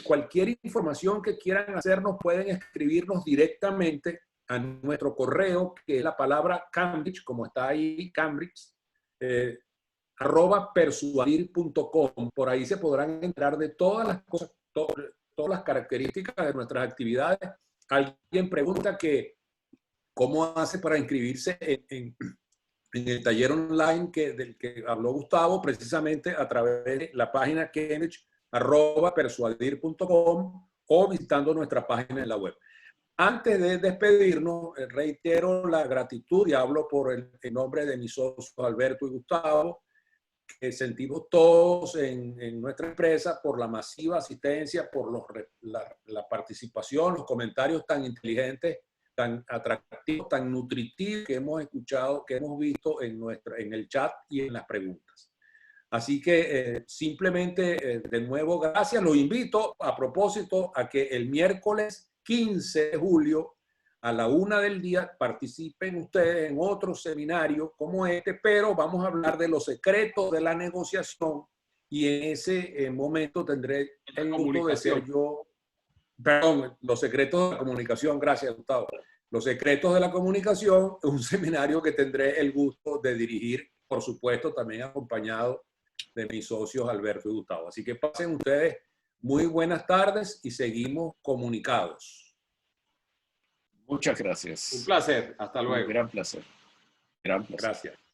cualquier información que quieran hacernos, pueden escribirnos directamente a nuestro correo, que es la palabra Cambridge, como está ahí, Cambridge, @persuadir.com. Por ahí se podrán enterar de todas las cosas, todas las características de nuestras actividades. Alguien pregunta que cómo hace para inscribirse en el taller online del que habló Gustavo, precisamente a través de la página Cambridge @persuadir.com o visitando nuestra página en la web. Antes de despedirnos, reitero la gratitud, y hablo por el nombre de mis socios Alberto y Gustavo, que sentimos todos en nuestra empresa por la masiva asistencia, por la participación, los comentarios tan inteligentes, tan atractivos, tan nutritivos que hemos escuchado, que hemos visto en el chat y en las preguntas. Así que simplemente, de nuevo, gracias. Los invito a propósito a que el miércoles 15 de julio a la 1 del día participen ustedes en otro seminario como este, pero vamos a hablar de los secretos de la negociación y en ese momento tendré el gusto de ser yo, perdón, los secretos de la comunicación. Gracias, Gustavo. Los secretos de la comunicación, un seminario que tendré el gusto de dirigir, por supuesto, también acompañado de mis socios Alberto y Gustavo. Así que pasen ustedes muy buenas tardes y seguimos comunicados. Muchas gracias. Un placer. Hasta luego. Un gran placer. Gran placer. Gracias.